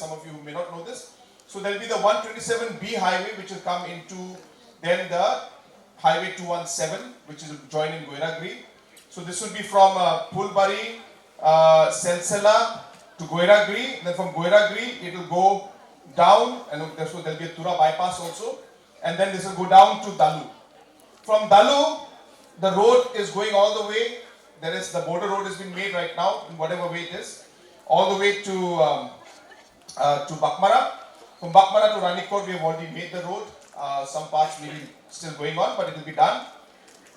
some of you who may not know this. So there will be the 127B highway which will come into then the highway 217 which is join in Goiragri. So this will be from Pulbari, Selsela to Goiragri. Then from Goiragri it will go down, and so there will be a Tura bypass also. And then this will go down to Dalu. From Dalu, the road is going all the way. There is the border road has been made right now, in whatever way it is, all the way to Bakmara. From Bakmara to Ranikor, we have already made the road. Some parts may be still going on, but it will be done.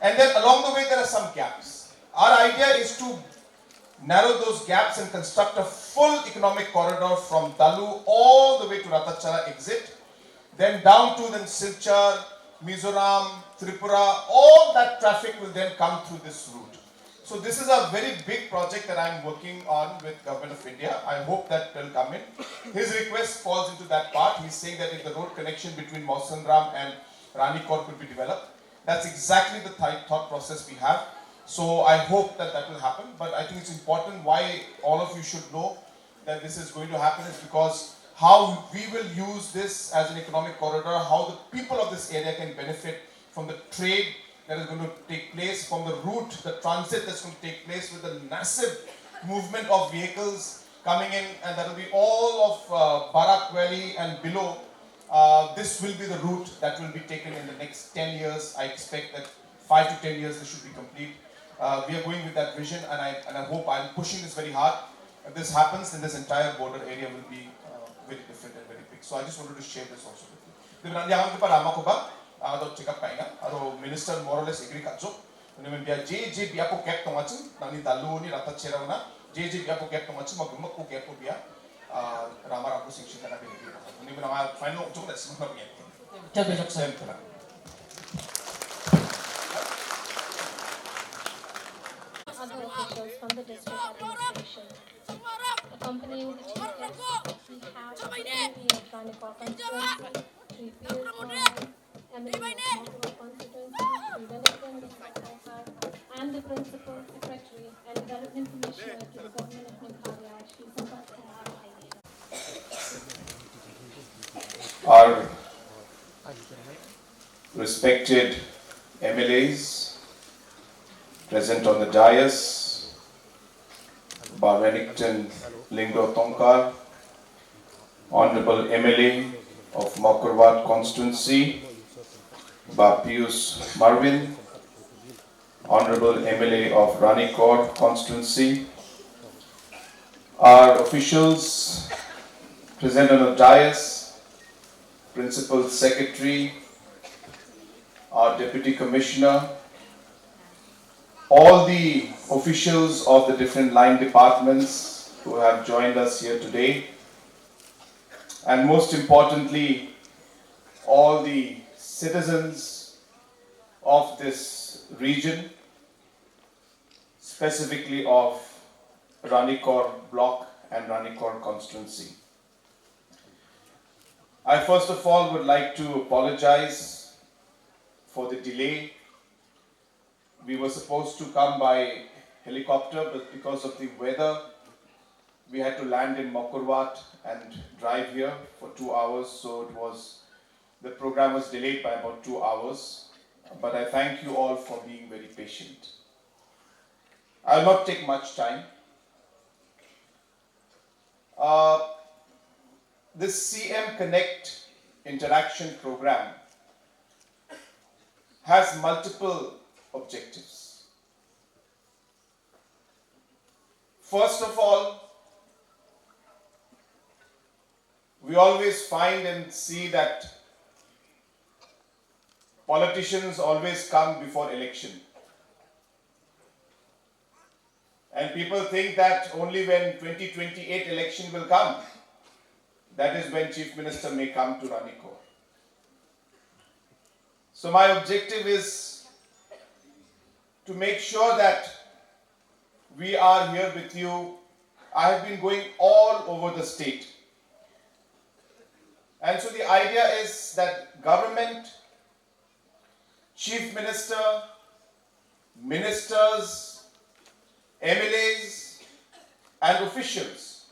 And then along the way, there are some gaps. Our idea is to narrow those gaps and construct a full economic corridor from Dalu all the way to Ratachara exit, then down to then Silchar, Mizoram, Tripura. All that traffic will then come through this route. So this is a very big project that I am working on with Government of India. I hope that will come in. His request falls into that part. He's saying that if the road connection between Mausandram and Ranikor could be developed, that's exactly the thought process we have. So I hope that that will happen. But I think it's important why all of you should know that this is going to happen is because how we will use this as an economic corridor, how the people of this area can benefit from the trade that is going to take place, from the route, the transit that's going to take place with the massive movement of vehicles coming in, and that will be all of Barak Valley and below. This will be the route that will be taken in the next 10 years. I expect that 5 to 10 years this should be complete. We are going with that vision, and I hope I'm pushing this very hard. If this happens, then this entire border area will be very different and very big. So I just wanted to share this also with you. check up minister more or less agree kacho je biapo gap tomachu nani dalu ni rata cherauna je biapo gap tomachu magumma ko gap bia ramara ko section kana be ni bana final chung da simba bia tabe joksa other officials from the district administration accompanying the chief guest. We have the MLA of Ranikor constituency, Chief MLA of Mogul constituency, Sri Ranikor, and the principal secretary and development commissioner to the government of Meghalaya, Sri Our respected MLAs present on the dais, Renington Lingdo Tongkar, Honorable MLA of Mokurwat constituency, Pius Marvin, Honorable MLA of Ranikor constituency, our officials present on the dais, Principal Secretary, our Deputy Commissioner, all the officials of the different line departments who have joined us here today, and most importantly, all the citizens of this region, specifically of Ranikor block and Ranikor constituency. I first of all would like to apologize for the delay. We were supposed to come by helicopter, but because of the weather, we had to land in Mokurwat and drive here for 2 hours. So the program was delayed by about 2 hours. But I thank you all for being very patient. I will not take much time. This CM Connect interaction program has multiple objectives. First of all, we always find and see that politicians always come before election. And people think that only when 2028 election will come, that is when Chief Minister may come to Ranikor. So my objective is to make sure that we are here with you. I have been going all over the state. And so the idea is that government, Chief Minister, ministers, MLAs and officials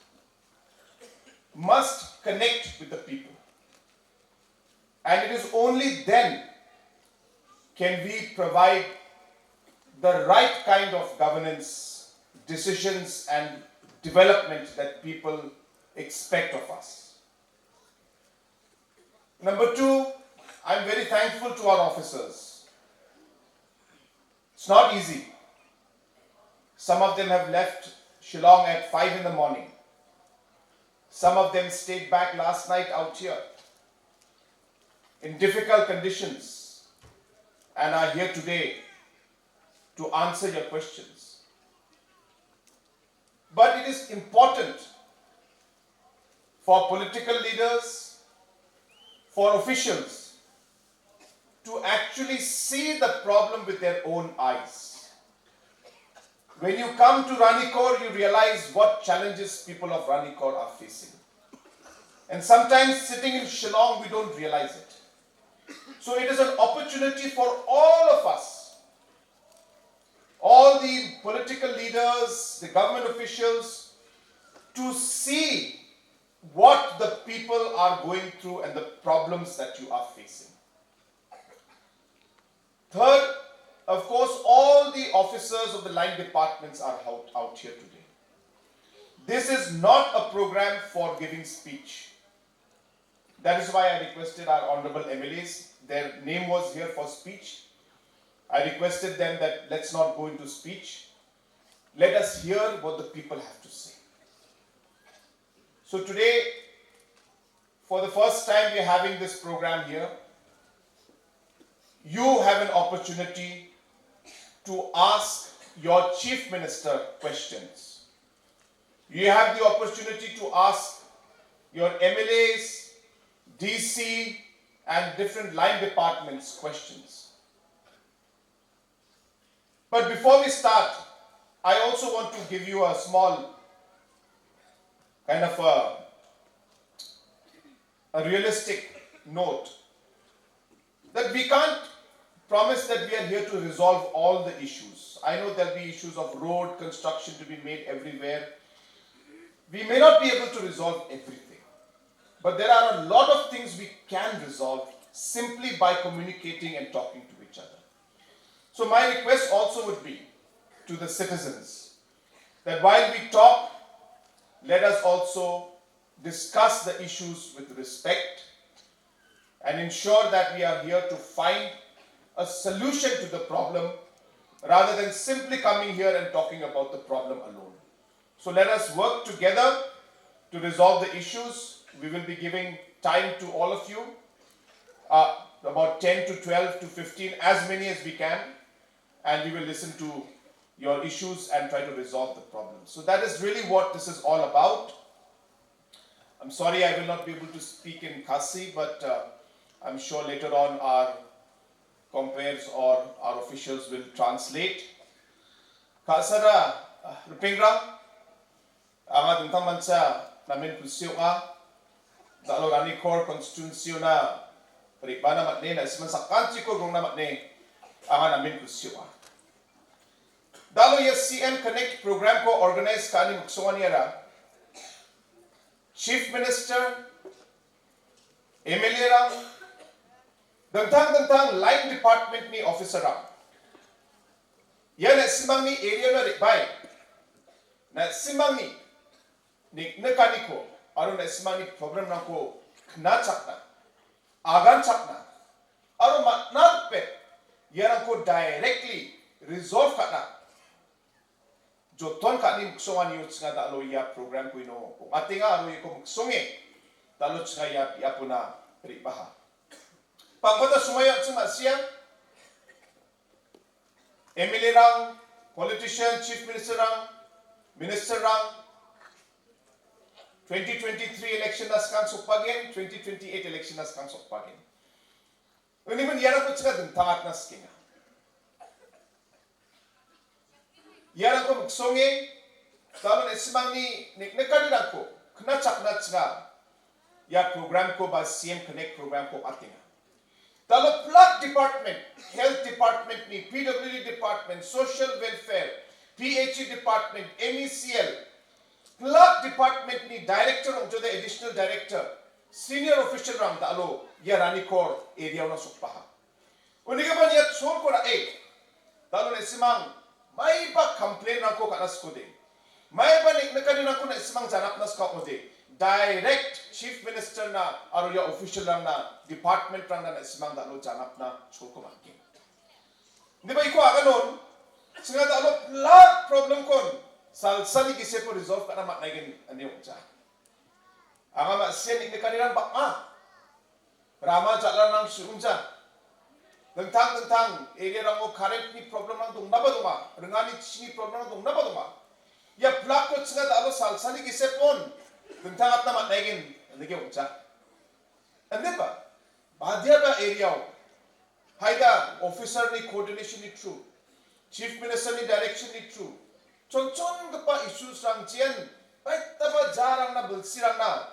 must connect with the people. And it is only then can we provide the right kind of governance, decisions and development that people expect of us. Number two, I'm very thankful to our officers. It's not easy. Some of them have left Shillong at 5 in the morning. Some of them stayed back last night out here in difficult conditions and are here today to answer your questions. But it is important for political leaders, for officials to actually see the problem with their own eyes. When you come to Ranikor, you realize what challenges people of Ranikor are facing. And sometimes sitting in Shillong, we don't realize it. So it is an opportunity for all of us, all the political leaders, the government officials, to see what the people are going through and the problems that you are facing. Third, of course, all the officers of the line departments are out here today. This is not a program for giving speech. That is why I requested our honorable MLAs. Their name was here for speech. I requested them that let's not go into speech. Let us hear what the people have to say. So today, for the first time, we are having this program here. You have an opportunity to ask your Chief Minister questions. You have the opportunity to ask your MLAs, DC, and different line departments questions. But before we start, I also want to give you a small kind of a realistic note that we can't promise that we are here to resolve all the issues. I know there'll be issues of road construction to be made everywhere. We may not be able to resolve everything, but there are a lot of things we can resolve simply by communicating and talking to each other. So my request also would be to the citizens that while we talk, let us also discuss the issues with respect and ensure that we are here to find a solution to the problem rather than simply coming here and talking about the problem alone. So let us work together to resolve the issues. We will be giving time to all of you, about 10 to 12 to 15, as many as we can, and we will listen to your issues and try to resolve the problem. So that is really what this is all about. I'm sorry I will not be able to speak in Khasi, but I'm sure later on our compares or our officials will translate. Kasara Rupingra, ang ating mansa namin kusyo ka, dalo Ranikor constituency na ribana matne na isman sa country ko gong namat ne ang namin kusyo ka. Dalo yes CM Connect program ko organize kani muksungan niya Chief Minister, MLA rang, dantang line department ni officer rang. Yan na simang ni area na ribay. Na simang ni nekani ko, aron na simang ni program na ko knachak na, agan chak na, aron matnagpet, yan ko directly resolve ka na. Joton ka ni muksungan niyo nga dalo ya program ko ino. Kung ati nga aro ko muksungi, dalo nga ya po na ribaha. Pagkota sumaya sa siya, MLA rang, politician, chief minister rang, 2023 election nas kang sukpagin, 2028 election nas kang sukpagin. Ini man yara ko tsaka tangat nas kinga. Yara ko magsongi, talo na simang ni nekadira ko, knachak na tsaka, ya program ko ba CM Connect program ko atinga. Talo plug department, health department ni, PWD department, social welfare, PHE department, MECL, plug department ni director ong jode additional director senior official rang da alo ya Ranikor area na sukpaha uniga man ya chon ko ra dalo na simang may ba complain na ko kanas ko de may ba nik na kanina ko na simang janap nas ka ko de direct chief minister na aro ya official rang na department rang na simang da alo janap na chon ko maki di ba iko aganon singa da alo plug problem kon salsani kise ko resolve kana mat naigin ani ucha anga ma sen nik kanina ba rama jalan nang sunja tentang area rango current ni problem nang dong naba donga rengani sini problem nang dong naba donga ya plug ko singa da alo salsani kise pon tentang atna mat naigin ani ucha ande ba badya ba area haida officer ni coordination ni true chief minister ni direction ni true chon gapa issues rang jian bai taba jarang na bulsirang na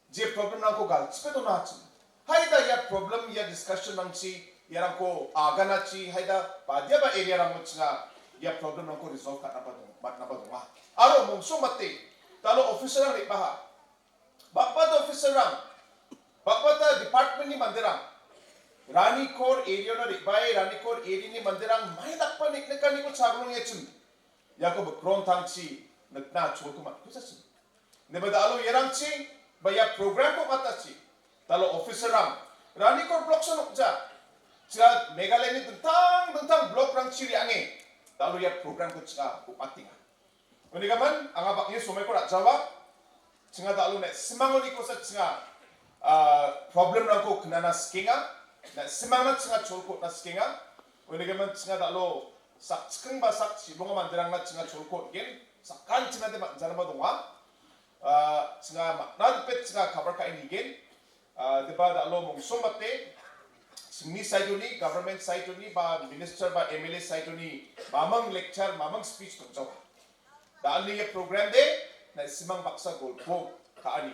je problem nang ko gal spedo na chi haida ya problem ya discussion nang chi yarang ko aga na chi haida badya ba area rang mo chinga ya problem nang ko resolve ka na ba dong mat na ba dong aro mongso mate talo officer rang ripaha bakpa da officer rang bakpa da department ni mandirang Ranikor area na ribai Ranikor area ni mandirang mai dakpa nik nekani ko chaglong yechim yako bakron tangchi nakna choko mat kusasi neba dalo yerang chi baya program ko katachi talo officer ram Ranikor block sa nokja sila Meghalaya ni tentang block rang chiri ange talo ya program ko chika upatinga unigaman anga bakni somai ko jawa singa dalo ne simangoni ko sa singa problem rang ko knana skinga na simangna singa cholko na skinga unigaman singa dalo sak skeng ba sak sibonga mandirang na singa cholko gen sakkan singa de janama donga singa na pet singa cover ka ini gen deba dalo mongsom mate simi side ni government side ni ba minister ba MLA side ni mamang lecture mamang speech to jawa dali ye program de na simang baksa golpo ka ani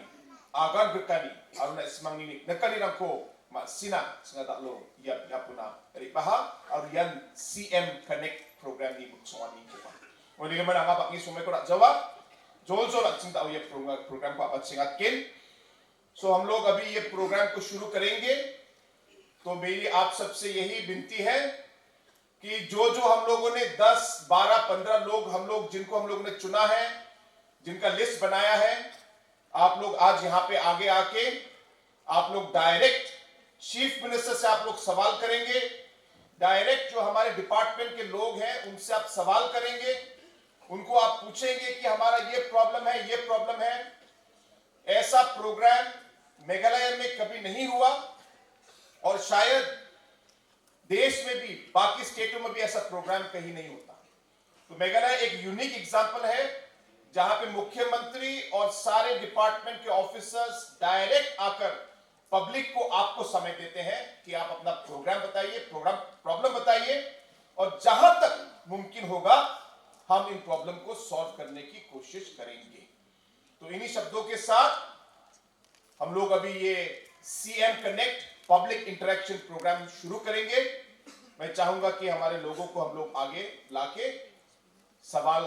agan berkani aru na simang ni nakani rangko ma sina singa daklo ya puna ripaha aru yan CM Connect program ni buksongani ko wali gamana nga bakni sumai ko rak jawa जोल जोल चिंता ये programme को आप सिंगात के सो हम लोग अभी ये प्रोग्राम को शुरू करेंगे तो मेरी आप सबसे यही विनती है कि जो हम लोगों ने 10 12 15 लोग हम लोग जिनको हम लोगों ने चुना है जिनका लिस्ट बनाया है आप लोग आज यहाँ पे आगे आके आप लोग डायरेक्ट चीफ मिनिस्टर से आप लोग सवाल करेंगे डायरेक्ट जो हमारे डिपार्टमेंट के लोग हैं उनसे आप सवाल करेंगे उनको आप पूछेंगे कि हमारा ये प्रॉब्लम है ऐसा प्रोग्राम मेघालय में कभी नहीं हुआ और शायद देश में भी बाकी स्टेटों में भी ऐसा प्रोग्राम कहीं नहीं होता तो मेघालय एक यूनिक एग्जांपल है जहां पे मुख्यमंत्री और सारे डिपार्टमेंट के ऑफिसर्स डायरेक्ट आकर पब्लिक को आपको समय देते हैं कि आप अपना प्रोग्राम बताइए प्रॉब्लम बताइए और जहां तक मुमकिन होगा हम इन प्रॉब्लम को सॉल्व करने की कोशिश करेंगे तो इन्हीं शब्दों के साथ हम लोग अभी ये CM connect public interaction program शुरू करेंगे मैं चाहूंगा कि हमारे लोगों को हम लोग आगे लाके सवाल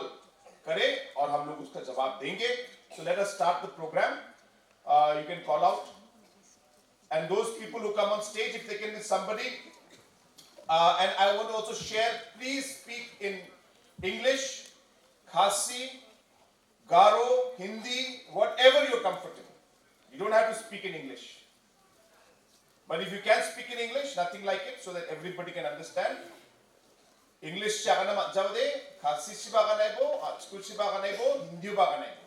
करें और हम लोग उसका जवाब देंगे so let us start the program you can call out and those people who come on stage if they can be somebody and I want to also share please speak in English, Khasi, Garo, Hindi, whatever you're comfortable. You don't have to speak in English. But if you can speak in English, nothing like it, so that everybody can understand. English siya ka na majawde, Khasi siya ka na ibo, school siya ka na ibo, Hindi ba ka na ibo.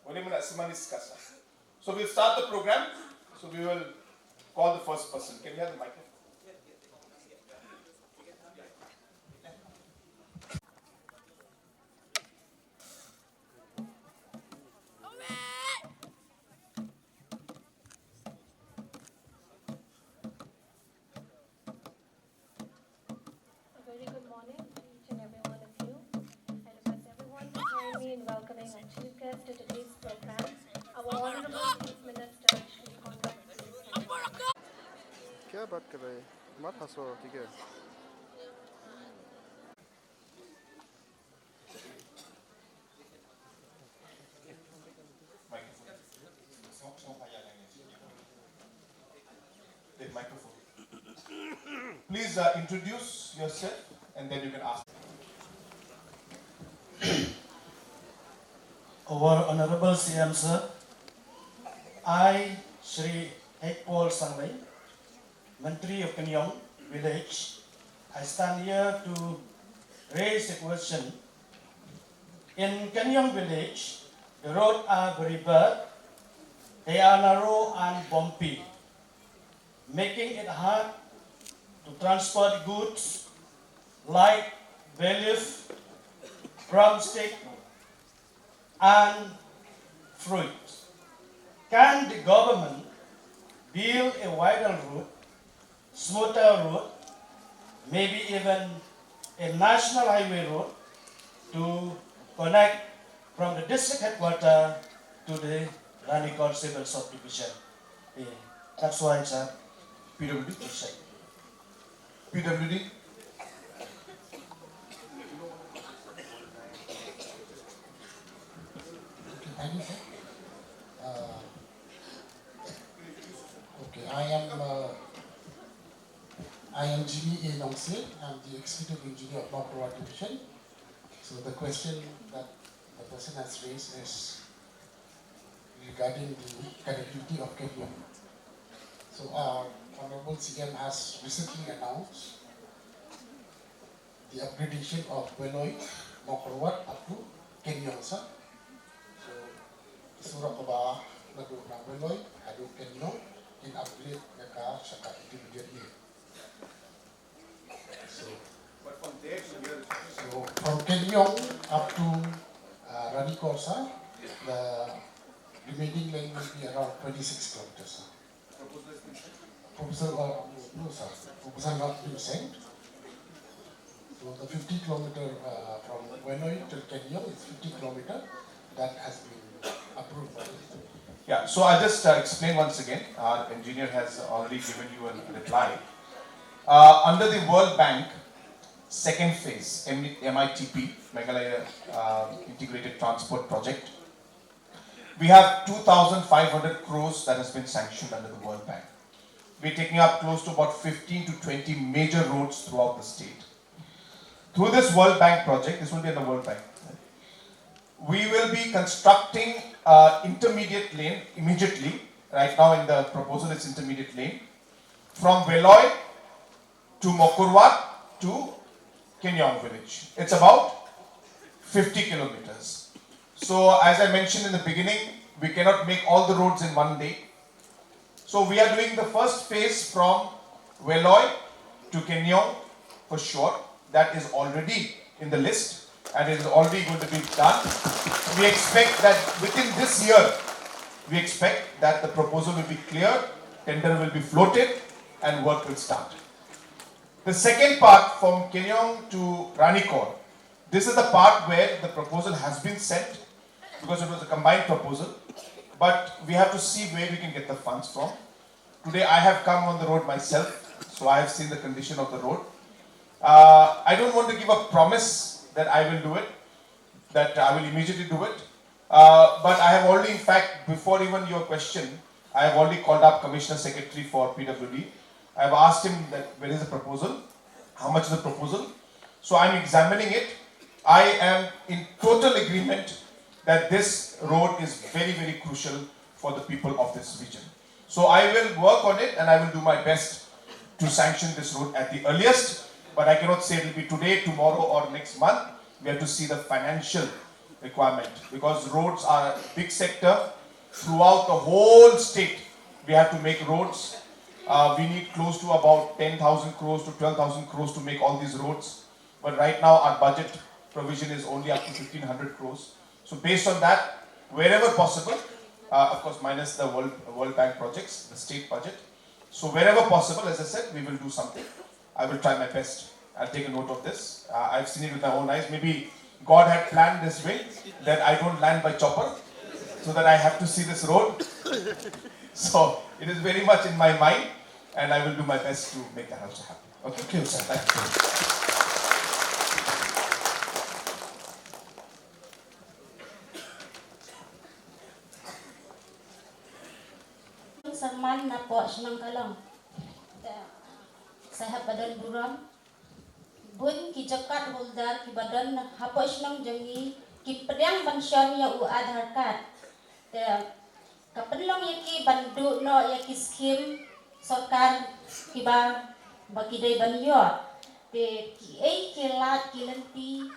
Wali mo na simanis ka sa. So we'll start the program. So we will call the first person. Can we have the microphone? Welcoming our chief guest to today's program, our honorable chief minister, Shri Honorable. क्या बात कर रहे हैं मत हंसो ठीक है the microphone. Please introduce yourself and then you can ask. Our Honorable CM Sir, I, Shri Ekpol Sangway, Mantri of Kenyong Village, I stand here to raise a question. In Kenyong Village, the roads are very bad, they are narrow and bumpy, making it hard to transport goods like leaf, drumstick, and fruit. Can the government build a wider route, smoother route, maybe even a national highway route to connect from the district headquarters to the Ranikor civil subdivision? That's why it's a PWD. question. PWD. Thank you, sir. Okay, I am Jimmy A. Nongse. I'm the Executive Engineer of North Road Division. So the question that the person has raised is regarding the connectivity of Kenya. So our Honorable CM has recently announced the upgradation of Beloy, Mokorwat up to Kenya, sir. So surah kaba lagu ng Beloy, adu Kenya, in upgrade naka sa intermediate year. But from there to here. So from Kenyong up to Ranikor, sir, the remaining lane will be around 26 kilometers, sir. Proposal, no, sir. Proposal not been sent. So the 50 kilometer from Wenoy to Kenyong is 50 kilometer. That has been approved by the state. Yeah, so I'll just explain once again. Our engineer has already given you a reply. Under the World Bank, second phase, MITP, Meghalaya Integrated Transport Project, we have 2,500 crores that has been sanctioned under the World Bank. We're taking up close to about 15 to 20 major roads throughout the state. Through this World Bank project, this will be in the World Bank, we will be constructing intermediate lane immediately. Right now in the proposal it's intermediate lane from Veloy to Mokurwat to Kenyong village. It's about 50 kilometers. So as I mentioned in the beginning, we cannot make all the roads in one day. So we are doing the first phase from Veloy to Kenyong for sure. That is already in the list and it is already going to be done. We expect that within this year, we expect that the proposal will be clear, tender will be floated and work will start. The second part from Kenyong to Ranikor, this is the part where the proposal has been sent because it was a combined proposal, but we have to see where we can get the funds from. Today I have come on the road myself, so I have seen the condition of the road. I don't want to give a promise that I will do it, that I will immediately do it. But I have already, in fact, before even your question, I have already called up Commissioner Secretary for PWD. I have asked him that where is the proposal, how much is the proposal. So I am examining it. I am in total agreement that this road is very, very crucial for the people of this region. So I will work on it and I will do my best to sanction this road at the earliest. But I cannot say it will be today, tomorrow or next month. We have to see the financial requirement because roads are a big sector. Throughout the whole state, we have to make roads. We need close to about 10,000 crores to 12,000 crores to make all these roads. But right now our budget provision is only up to 1,500 crores. So based on that, wherever possible, of course minus the World Bank projects, the state budget. So wherever possible, as I said, we will do something. I will try my best. I'll take a note of this. I've seen it with my own eyes. Maybe God had planned this way, that I don't land by chopper, so that I have to see this road. So it is very much in my mind, and I will do my best to make that also happen. Okay, sir. Thank you. Sa man na po, sinang kalong. Saya badan buram bun ki jakat holder ki badan haposh nang jangi ki pedang bansyon ya u Aadhaar card te kapenlong ya ki bandu no ya ki skim sarkar ki ba baki dai banyo te ki ai ki lat ki lenti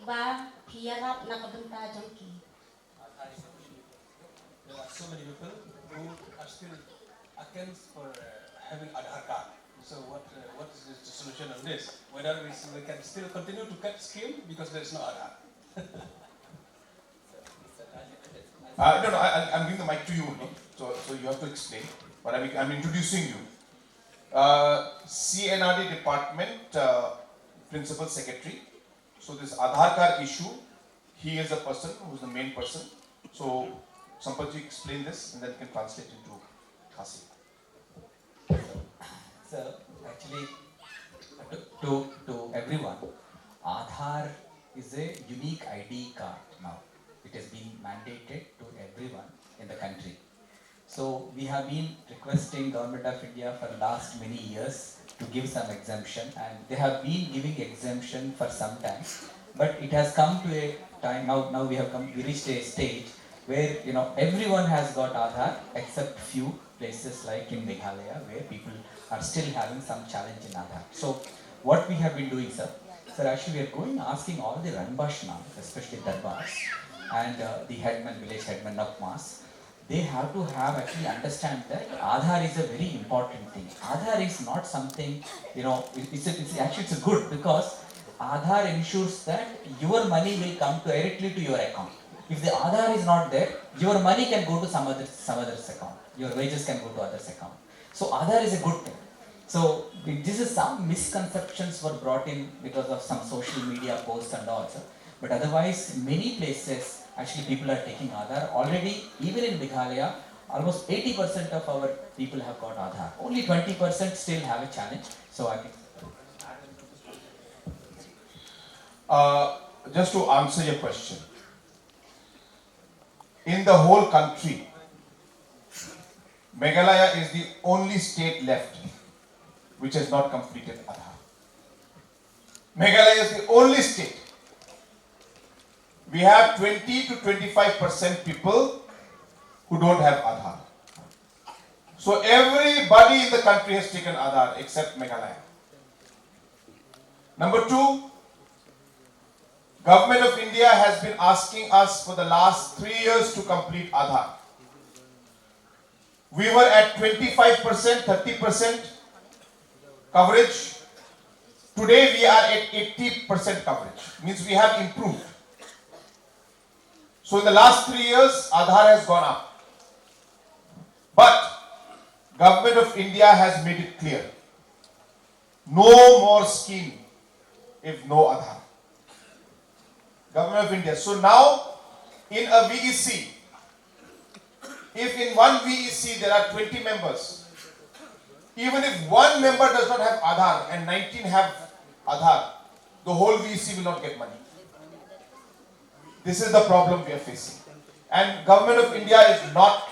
ba piarap na kabenta jangki. There are so many people who are still against for having Aadhaar card. So what is the solution on this? Whether we can still continue to cut scheme because there is no Aadhaar. No, I'm giving the mic to you only. So you have to explain. But I'm introducing you. CNRD department principal secretary. So this Aadhaar card issue, he is a person who is the main person. So Sampath, explain this and then you can translate into Khasi. So actually, to everyone, Aadhaar is a unique ID card now. It has been mandated to everyone in the country. So we have been requesting Government of India for last many years to give some exemption, and they have been giving exemption for some time. But it has come to a time now we reached a stage where everyone has got Aadhaar except few places like in Meghalaya where people are still having some challenge in Aadhaar. So what we have been doing, sir, actually we are going asking all the Ranbash now, especially Darbars and the headman, village headman of mass, they have to have actually understand that Aadhaar is a very important thing. Aadhaar is not something, it's a good because Aadhaar ensures that your money will come directly to your account. If the Aadhaar is not there, your money can go to some other's account. Your wages can go to others' account. So Aadhaar is a good thing. So this is some misconceptions were brought in because of some social media posts and all. But otherwise, many places actually people are taking Aadhaar. Already, even in Meghalaya, almost 80% of our people have got Aadhaar. Only 20% still have a challenge. So I think. Just to answer your question, in the whole country, Meghalaya is the only state left which has not completed Aadhaar. Meghalaya is the only state. We have 20 to 25% people who don't have Aadhaar. So everybody in the country has taken Aadhaar except Meghalaya. Number two, Government of India has been asking us for the last 3 years to complete Aadhaar. We were at 25%, 30% coverage. Today we are at 80% coverage. Means we have improved. So in the last 3 years, Aadhaar has gone up. But Government of India has made it clear. No more scheme if no Aadhaar. Government of India. So now, in a VEC, if in one VEC there are 20 members, even if one member does not have Aadhaar and 19 have Aadhaar, the whole VEC will not get money. This is the problem we are facing. And Government of India is not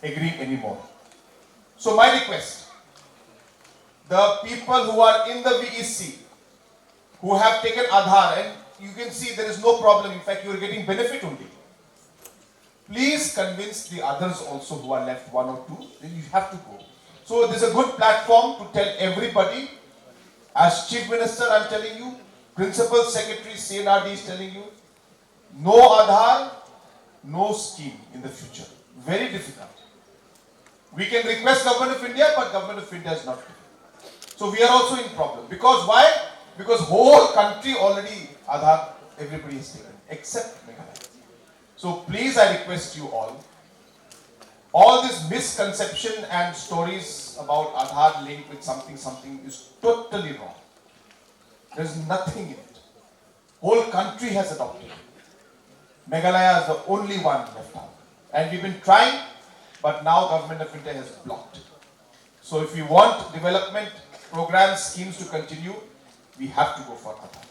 agreeing anymore. So my request, the people who are in the VEC, who have taken Aadhaar, and you can see there is no problem, in fact you are getting benefit only. Please convince the others also who are left, one or two, then you have to go. So this is a good platform to tell everybody. As Chief Minister I am telling you, Principal Secretary CNRD is telling you, no Aadhaar, no scheme in the future. Very difficult. We can request Government of India, but Government of India is not doing. So we are also in problem. Because why? Because whole country already Aadhaar, everybody is taken, except Meghalaya. So please I request you all this misconception and stories about Aadhaar linked with something is totally wrong. There is nothing in it. Whole country has adopted it. Meghalaya is the only one left out. And we've been trying, but now Government of India has blocked it. So if we want development programs, schemes to continue, we have to go for Aadhaar.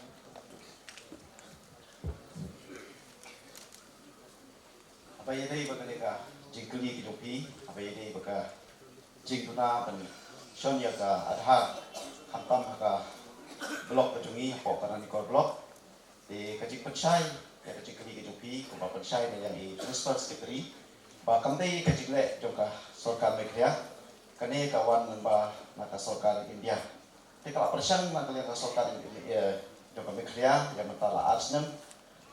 Abayadei bagalega jingkuli kilopi abayadei baga jingtuna ban Sonia ka Aadhaar Kampam haka blok kejungi hapo Ranikor blok di kecik pensai ya kecik kali kejupi kumpa pensai yang i principal secretary ba kamdai kecik le joka sorkar Meghalaya kane kawan ba naka sorkar India te kala persan naka le sorkar joka Meghalaya yang mentala arsnem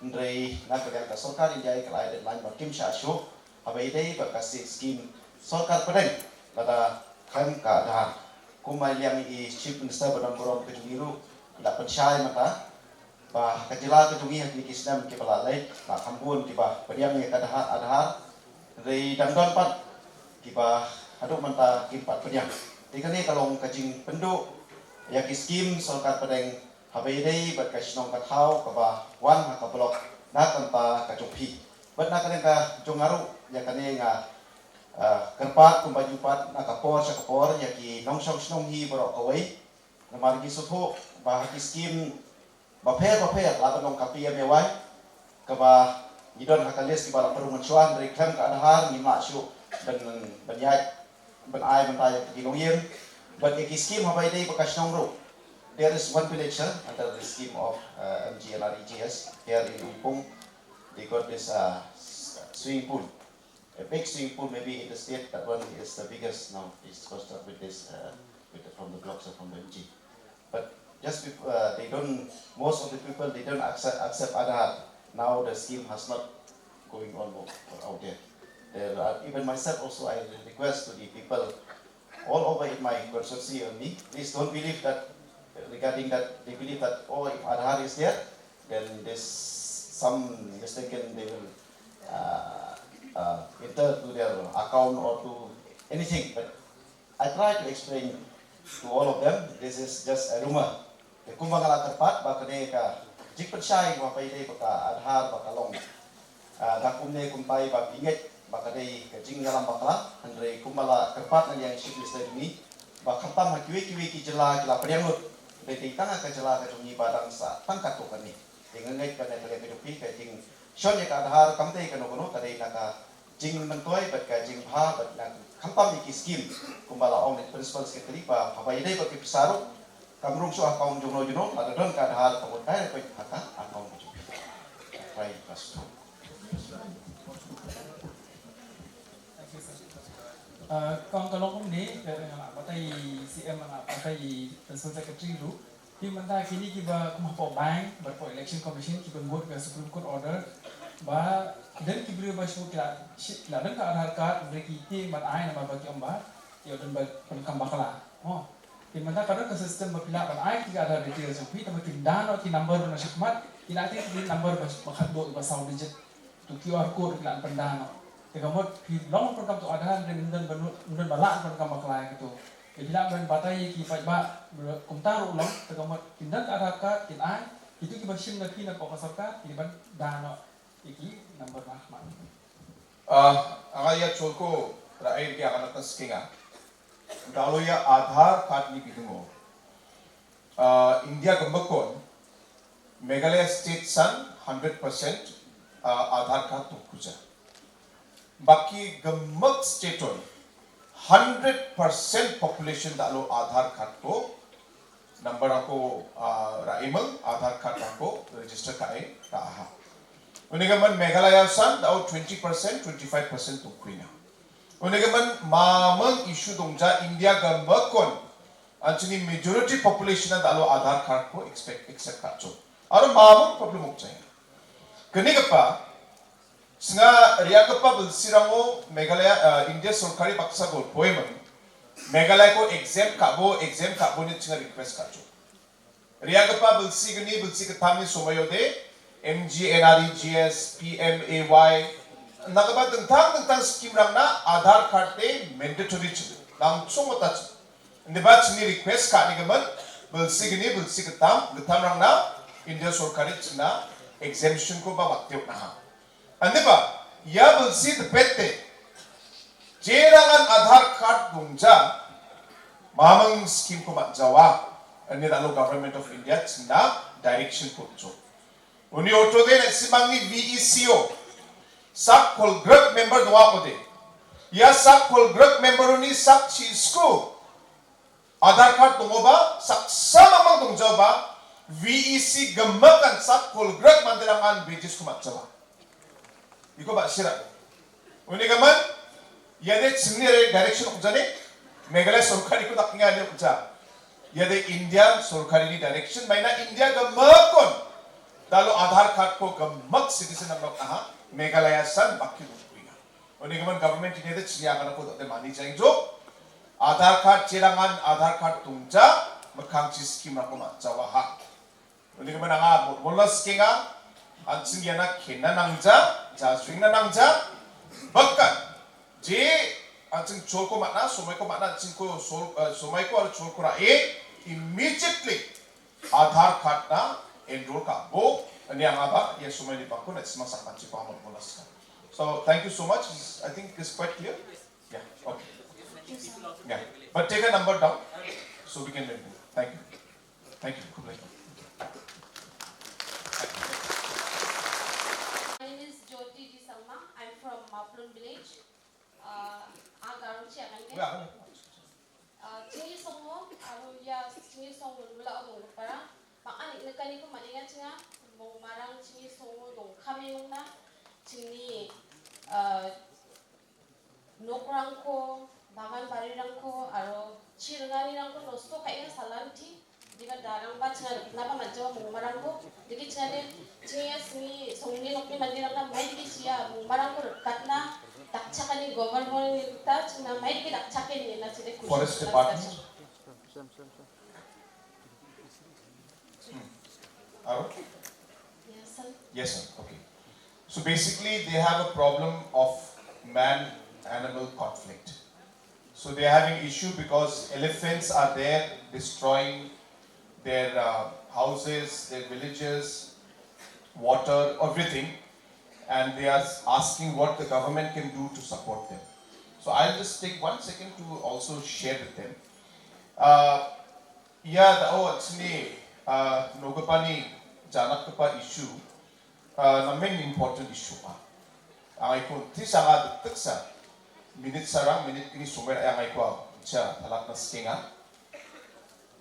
ndrei naka le sorkar India kala deadline ba kim sha shu habai dei ba kasih skim sorkar pedeng lada kan ka Aadhaar kumai yang i chief minister badam borom kejungiru la pensai mata bah kajila kejungi hakni kisnam ke balalai ba khambun ki ba padiang ye Aadhaar rei damdon pat ki ba aduk manta ki pat padiang tikane kalong kajing penduk ya ki skim sorkar pedeng habai dei bat kasnong kathau ka ba wan ha ka blok na tanpa kajungpi bat na kane ka jongaru ya kane nga kerpat kumbaju pat na kapor sa kapor ya ki nongsong snong hi borok kawai na margi sotho ba ki skim ba pher la nong kapia mewai ka ba idon hakalis ki bala perumun chuan dari klem ka Aadhaar ni ma syu ben benyai ben ai ben tai ki longyen but ki skim habai dei bekas nong ro there is one village under the scheme of MGLREGS here in Umpung. They got this swimming pool. A big swimming pool, maybe in the state, that one is the biggest now. It's constructed with this, from the blocks of from the MG. But just they don't. Most of the people they don't accept Aadhaar. Now the scheme has not going on out there. There are, even myself also. I request to the people all over in my constituency and me. Please don't believe that regarding that. They believe that if Aadhaar is there, then there's some mistaken. They will. Enter to their account or to anything, but I try to explain to all of them, this is just a rumor. Kung mga terpat, baka ne ka jik pensai wa pai dei baka Aadhaar baka long. Dakum ne kumpai ba pinget baka dei ka jing ngalam bakla, andre kumala terpat na yang chief minister ni baka tam kiwi ki jela kila priangut. Dei tanga ka jela ka jumi badang sa tangkat to kani. Dengan ngai ka ne ka pi ka jing shon ya ka Aadhaar kamdei ka no kadai naka jing mentoi bat ka jing bha bat na kampam iki skim kumbala ong ni principal secretary pa habai dei ba ki pisaru kamrung so akaun jono ada don ka Aadhaar ka bot kai pa haka akaun ko pai pas còn kalau pun ni dengan partai CM dengan partai principal secretary tu di mana kini kita kumpulan bank berpo election commission kita buat ke Supreme Court order bah dan kita beri bahasu kita dan ke Aadhaar card beri kita ai nama bagi omba ya dan penkam bakala di mana kadang ke sistem berpilih ai kita ada detail sepi tapi dan atau number na shikmat kita nanti di number bakat dua bahasa digit tu QR code kita pendana kemudian long penkam tu Aadhaar dan dan balak penkam bakala gitu bila ben batai ki ba kumtar ulang kemudian tindak Aadhaar card kita itu kita sim na kina ko kasarka di ban dano iki number rahman angaya cholko rair ki akan atas kinga dalo ya Aadhaar card ni bidungo India gambakon Meghalaya state san 100% Aadhaar card tu kuja baki gammak state on 100% population dalo Aadhaar card to number ako raimal Aadhaar card ako register kae taha Unigaman Meghalaya san daw 20% 25% to kuina Unigaman mamang issue dongja India gambakon anchini majority population na dalo Aadhaar card ko accept kacho aro mamang problem ukjay kanigapa singa riyagapa bulsirango Meghalaya India sorkari baksa go poeman Meghalaya ko exam kabo ni singa request kacho riyagapa bulsi katami somayode MGLREGS PMAY nakaba tentang scheme rang na Aadhaar card te mandatory chu langsung mata chu ndiba chini request ka ni gaman bulsi katam rang na India sorkari china exemption ko ba maktiok na ha andiba ya bulsi the pette jerangan Aadhaar card dungja mamang scheme ko matjawa ani dalo government of India china direction ko chu Uni auto de simangni VECO sak kol group member doa ko de ya sak kol group member uni sak chi school Aadhaar card tungoba saksamamang tungjoba VEC gemakan sak kulgrak mandirangan bijis kumatjawa. Iko ba sirak. Uni gaman yade singni direction ujane Meghalaya sorkari ko taknga ne uja. Yade India sorkari ni direction maina India gemakon dalo Aadhaar card ko gemak citizen amlok aha Meghalaya san bakki dukuinga. Uni gaman government ini yade chiya kana ko dote mani jangjo Aadhaar card cirangan Aadhaar card tungja mekangci skim rako matjawa ha. Uni gaman anga mola skinga anjing yana kena nangja ja swingna nangja bakkan je anjing chol ko makna somai ko makna anjing ko somai ko chol ko ra immediately Aadhaar card na enroll ka bo ani anga ba ya somai di bakko na semang sakmanci pa mo mola ska. So thank you so much. I think it's quite clear. Yeah. Okay. Yeah, but take a number down so we can move. Thank you. Thank you. Good luck. My name is Jyoti Ji Sangma. I'm from Maplun village. Agar Chiagan. Chingi songo, aru ya chingi songo bula odong para. Makan nekani ko maninga chinga, mong marang chingi songo dong kami na chingi nokrangko, bagan barirangko, aru chiranganirangko nosto kaya salanti. Jika darang ba chinga napa manjawa mong marangko, jadi chinga singi songni nokni mandirang na may di siya mong marangko rekat na. Dakchakani government nilta chinga may di dakchakin nila sila Forest Department. Yes, sir. Yes, sir. Okay. So basically, they have a problem of man-animal conflict. So they are having issue because elephants are there destroying their houses, their villages, water, everything, and they are asking what the government can do to support them. So I'll just take 1 second to also share with them. Actually, Nogapani Janakapa issue, the main important issue. I could this the Texas minute sarang minute kini sumber yang ay ko siya talak na skinga.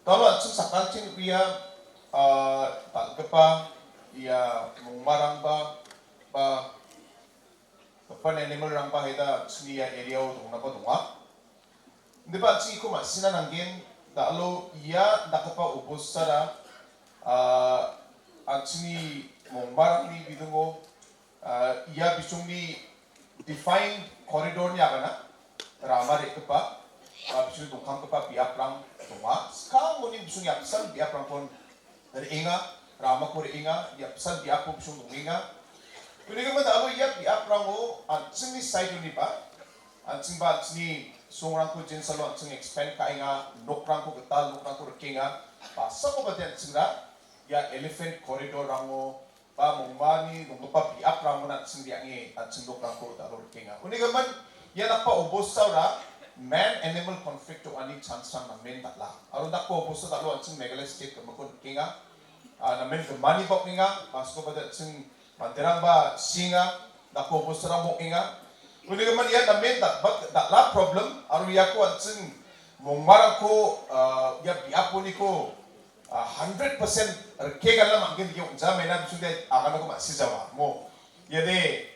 Talo at sakantin kuya talgapa iya marang ba kapan animal rang ba heda sniya area o dong napa donga. Di ba si ko masina nanggen talo iya nakapa ubos sara at sini marang ni bidungo iya bisung ni defined corridor niya kana rama rekapa bisu dongkang kepa biaprang donga sekarang moni bisu yapsan biaprang pon dari inga rama ko inga yapsan biapo bisu donginga kuni kama dalo ya biaprang o anjing ni side ni ba anjing ba ni songrang ko jin salo anjing expand ka inga nokrang ko getal nokrang ko rekinga pasa ko ba den singa ya elephant corridor rango pa mongmani nungpa biaprang mo na sindiangi at sindok ko dalo rekinga kuni kama yan apa ubos saura man-animal conflict to ani chance na men tatla. Aron dako ubos sa talo atsing Meghalaya state kamakon kinga na men money bok kinga pasko ba atsing mandirang ba singa dako ubos sa mo kinga. Kuni man yan na men tatla problem aron yako atsing mongmarang ko ya biapo ni ko 100% kega lang mangkin yung sa mena bisunde akan ako masisawa mo. Yade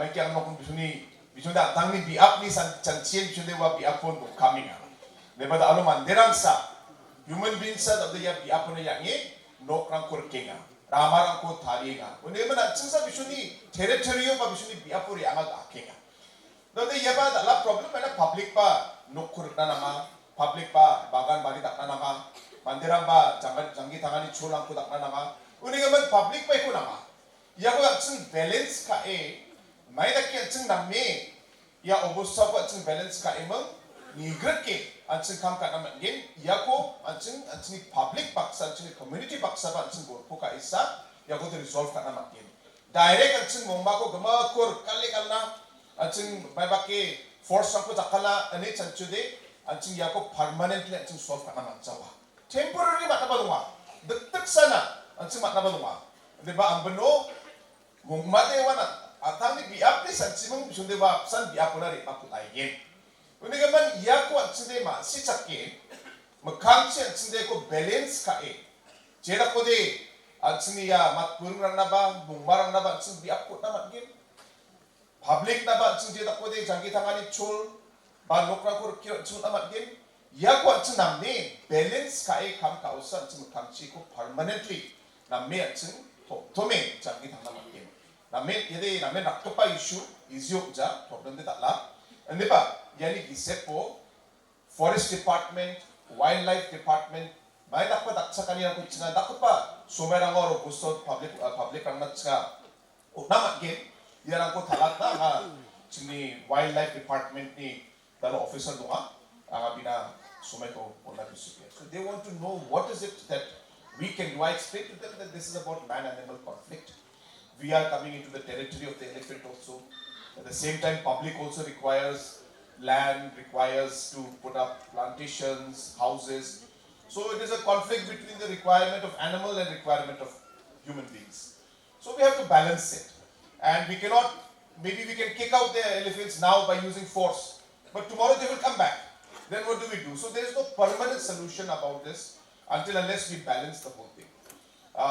may kiyang mo kung bisuni bisunde tangni biap ni sanchien bisunde wa biapon ko coming out. Deba da alo manderang sa human beings sa da ya biapon na yangi nokrang kurkinga. Ramarang ko tharinga. Unde man atsa bisuni territory ba bisuni biapori anga akinga. Dode yaba da la problem na public pa nokkur na nama public pa bagan bari tak na nama manderang ba jangi tangani chulang ko tak na nama. Unde man public pa ko nama. Yako atsa balance ka may daki atsing nami ya obosa ko atsing balance ka emang nigret ke atsing kam ka naman gen yako atsing public paksa atsing community paksa ba atsing ko ka isa yako to resolve ka naman gen direct atsing mongba ko gamakor kalna atsing may baki force ko takala ani chanchude atsing yako permanently atsing solve ka naman sawa temporary mataba dagdag sana atsing mataba di ba ang bano mongma de wana atang ni biap ni san simang bisunde ba san biap na ri pakut aigen. Uni gaman iya ko at sinde ma si chakke Makangsi atsinde ko balance ka Jeda ko de atsini ya mat kurang na ba bungmarang na ba atsin biak ko na mat gin. Public na ba atsin jeda ko de jangi tangani chul ba lokra ko kyo chul na mat gin. Ya ko atsin namne balance ka kam ka usa atsin makangsi ko permanently namne atsin tome jangi tang na mat gin. Namne yede namne naktopa issue isyok ja topende takla. Ande ba yani gisepo Forest Department, Wildlife Department, may dapat sa kanila ko nga dapat pa sumerang oro gusto public ang nga naman gin yan ko talat na nga sini Wildlife Department ni dalo officer do nga bina sumay ko na bisugya. So they want to know what is it that we can do. I explain to them that this is about man-animal conflict. We are coming into the territory of the elephant also. At the same time, public also requires land, requires to put up plantations, houses. So it is a conflict between the requirement of animal and requirement of human beings. So we have to balance it. And we cannot, maybe we can kick out the elephants now by using force. But tomorrow they will come back. Then what do we do? So there is no permanent solution about this until unless we balance the whole thing.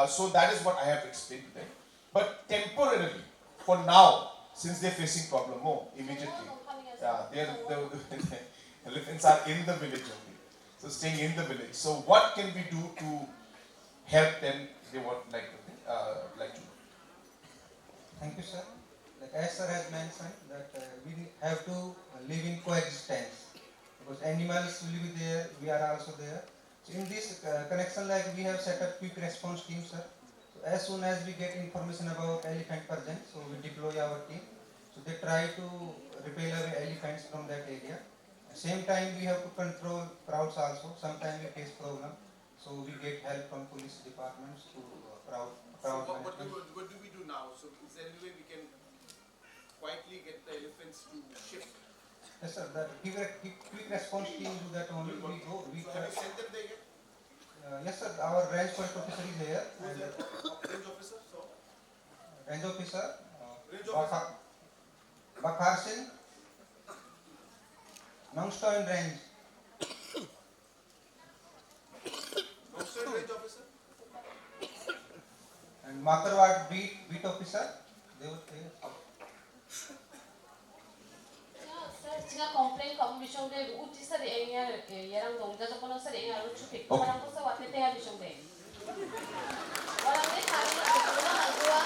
So that is what I have explained to them. But temporarily, for now, since they're facing problem more immediately, the elephants are in the village only. So staying in the village. So what can we do to help them? They would like to. Thank you, sir. Like as sir has mentioned that we have to live in coexistence because animals live there, we are also there. So in this connection, like we have set up quick response team, sir. So as soon as we get information about elephant presence, so we deploy our team. So they try to repel away elephants from that area. At the same time, we have to control crowds also. Sometimes we face problem, so we get help from police departments to crowd management. What do we do now? So is there any way we can quietly get the elephants to shift? Yes, sir. That quick response team do that only. We go. So have you sent them there yet? Yes, sir. Our range point officer is here. Who's there? Range officer? So? Range officer. Range officer? Bakhar Singh. Nongstoin range. Nongstoin range officer? And Makarwad beat officer. They were there. 제가 complain commission de uti sa de enya yarang dong da kono sa de enya ru chupi parang ko sa wa te ha bishong de parang de thari na agua.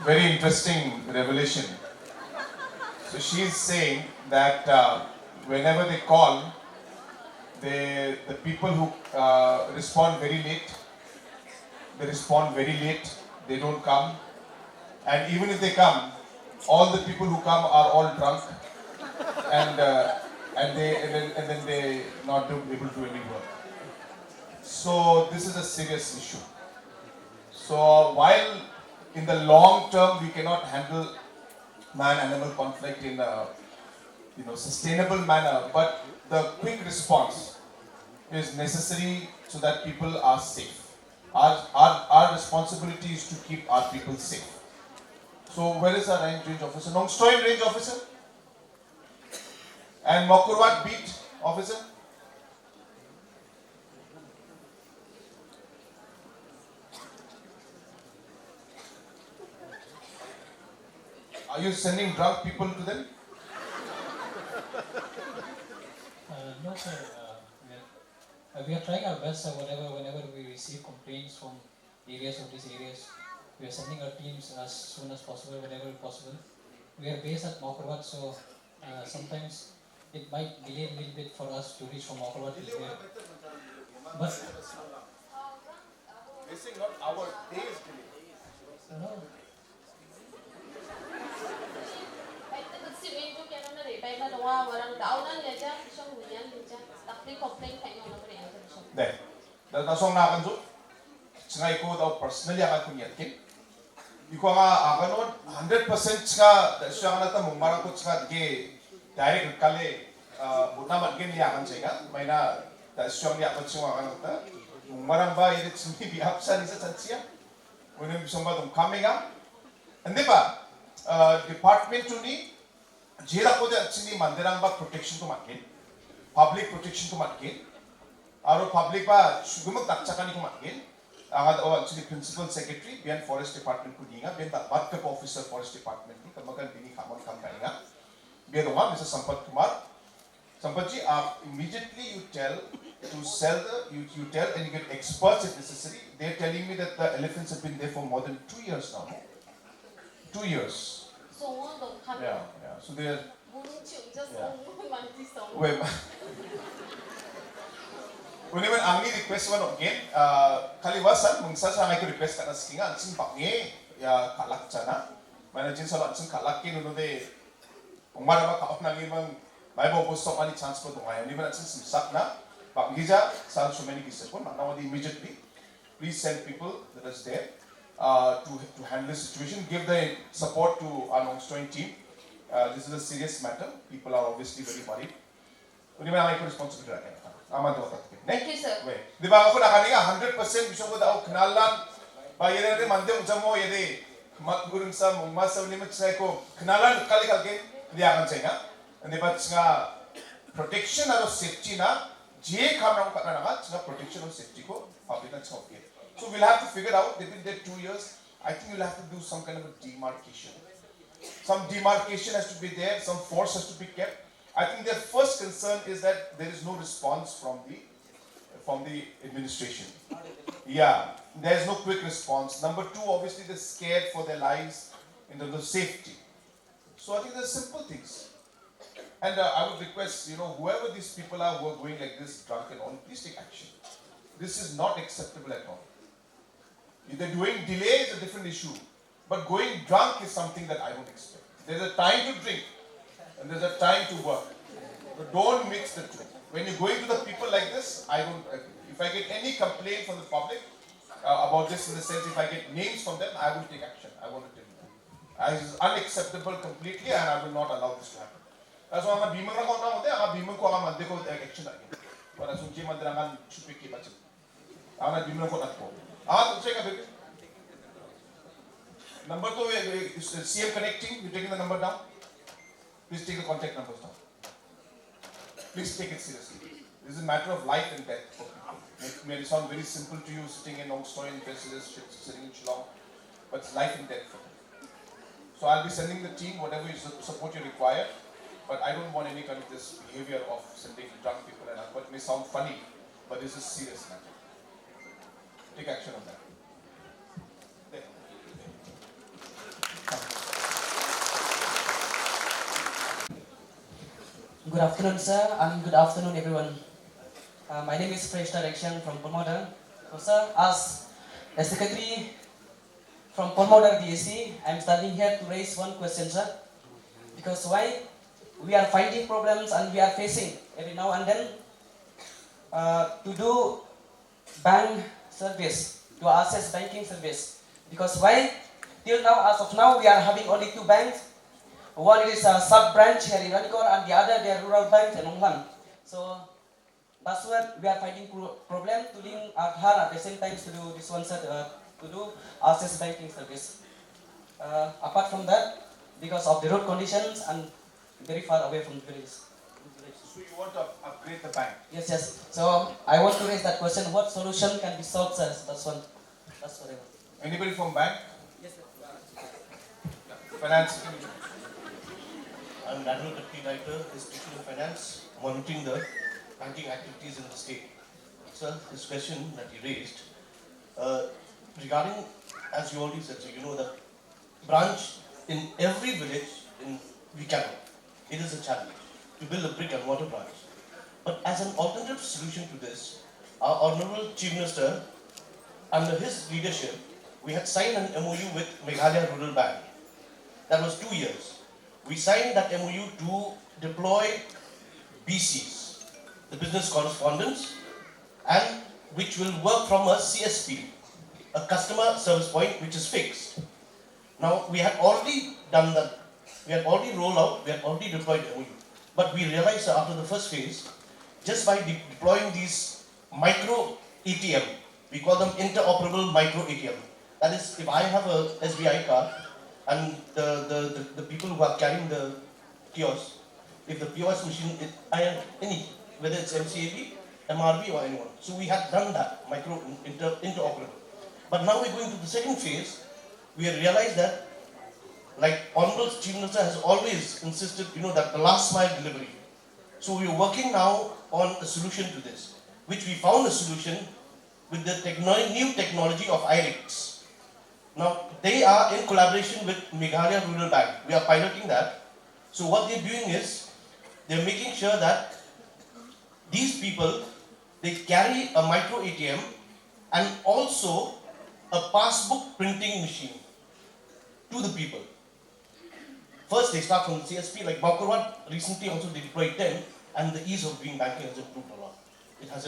Very interesting revelation. So she is saying that whenever they call, the people who respond very late, they don't come, and even if they come, all the people who come are all drunk, and then they not able to do any work. So this is a serious issue. So while in the long term we cannot handle man-animal conflict in a sustainable manner, but the quick response is necessary so that people are safe. Our responsibility is to keep our people safe. So where is our range officer? Nongstoin range officer? And Mokurwat beat officer? Are you sending drunk people to them? No, sir. We are trying our best, whenever we receive complaints from these areas, we are sending our teams as soon as possible, whenever possible. We are based at Mokurwat, so sometimes it might delay a little bit for us to reach from Mokurwat to there. But They're saying not our days delay. no, There. Nasong na kanjo. Nga iko daw personally akan kunyatin. Iko nga akan 100% nga siya nga ta mumara ko nga ge direct kale buna magin ya kan siya may na siya nga ko siya akan ta mumara ba ite sumi bi apsa ni sa tsansiya. When we somebody coming up. Ande ba department to ni jera ko de achini mandirang ba protection to magin. public protection ko matkin. Aro public ba sugumag takchakani ko matkin. Angad actually principal secretary bian forest department ko dinga bian backup officer forest department ni kamagan bini kamon kam kainga. Bian Mr. Sampat Kumar. Sampatji, immediately you tell to sell you tell and you get experts if necessary. They're telling me that the elephants have been there for more than 2 years now. 2 years. Yeah. So they're. Wait. Uniman angni request one again. Kaliwasan mungsa sa ko request kana singa sing paknge ya kalak chana. Mana jin sa sing kalak kin uno de umara ba kaop nang ibang may bo gusto ani chance ko dungay. Uniman sing simsak na pakngija sa so many cases ko now immediately please send people that is there to handle the situation. Give the support to our non-stowing team. This is a serious matter. People are obviously very worried. Uniman ang ko responsibility ra. Thank you, sir. Di ba ako nakaniga 100% gusto ko daw kanalan ba yere de mande unsa mo yede mat gurun sa mo masa ni mat sa ko kanalan kali kalke di akan chenga di ba nga protection aro safety na je kamra ko kana nga nga protection aro safety ko public na chhoke. So we'll have to figure out they've been there 2 years. I think we'll have to do some kind of a demarcation. Some demarcation has to be there, some force has to be kept. I think their first concern is that there is no response from the administration. Yeah, there is no quick response. Number two, obviously they're scared for their lives in terms of safety. So I think there's simple things. And I would request, whoever these people are who are going like this, drunk and all, please take action. This is not acceptable at all. If they're doing delay is a different issue. But going drunk is something that I don't expect. There's a time to drink. And there's a time to work. But don't mix the two. When you're going to the people like this, I don't agree. If I get any complaint from the public about this in the sense, if I get names from them, I will take action. I want to tell you that. It is unacceptable completely and I will not allow this to happen. That's why I'm bimang ko na ako, bimang ko ang mande ko action again. Para sunji mandarangan chupiki bachin. Ang bimang ko na po. Check a bit. Number 2 is CM connecting. You're taking the number down. Please take the contact numbers down. Please take it seriously. This is a matter of life and death for people. It may sound very simple to you sitting in Nongstoy in President, sitting in Shillong, but it's life and death for them. So I'll be sending the team whatever support you require, but I don't want any kind of this behavior of sending drunk people and alcohol. It may sound funny, but this is a serious matter. Take action on that. Good afternoon, sir, and good afternoon, everyone. My name is Fresh Direction from Polmodal. So, sir, as a secretary from Polmodal DSC, I'm standing here to raise one question, sir. Because why we are finding problems and we are facing every now and then to do bank service, to access banking service. Because why till now, as of now, we are having only 2 banks. One is a sub-branch here in Ranikor and the other they are rural banks in Onglan. So that's where we are finding problem to link Aadhaar at the same time to do this one set to do access banking service. Apart from that, because of the road conditions and very far away from the village. So you want to upgrade the bank? Yes. So I want to raise that question. What solution can be solved, sir? That's one. That's what I want. Anybody from bank? Yes, sir. Finance. I'm National Deputy Director, District of Finance, monitoring the banking activities in the state. Sir, this question that you raised, regarding, as you already said, so you know that branch in every village we cannot. It is a challenge to build a brick and mortar branch. But as an alternative solution to this, our Honorable Chief Minister, under his leadership, we had signed an MOU with Meghalaya Rural Bank. That was 2 years. We signed that MOU to deploy BCs, the business correspondents, and which will work from a CSP, a customer service point, which is fixed. Now, we had already done that. We had already rolled out, we had already deployed MOU. But we realized that after the first phase, just by deploying these micro ATM, we call them interoperable micro ATM. That is, if I have a SBI card, and the people who are carrying the kiosk, if the POS machine, whether it's MCAB, MRB or anyone. So we had done that, interoperable. But now we're going to the second phase. We have realized that, like Honorable Chief Minister has always insisted, that the last mile delivery. So we are working now on a solution to this, which we found a solution with the new technology of IRIX. Now, they are in collaboration with Meghalaya Rural Bank. We are piloting that. So what they're doing is, they're making sure that these people, they carry a micro ATM and also a passbook printing machine to the people. First, they start from the CSP, like Bakurwat recently also they deployed 10, and the ease of doing banking has improved a lot. It has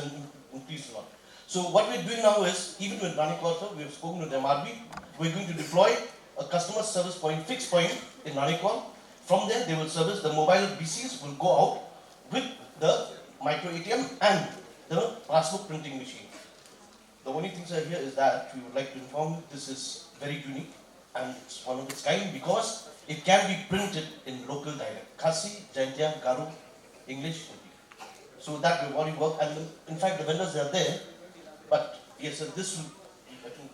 increased a lot. So what we're doing now is, even with Ranikor, we have spoken with MRB, we're going to deploy a customer service point, fixed point in Ranikor. From there, they will service the mobile BCs, will go out with the micro ATM and the passbook printing machine. The only thing sir here is that we would like to inform you this is very unique and it's one of its kind because it can be printed in local dialect. Khasi, Jaintia, Garu, English. So that will already work, and in fact the vendors are there. But yes, sir, this will. I think,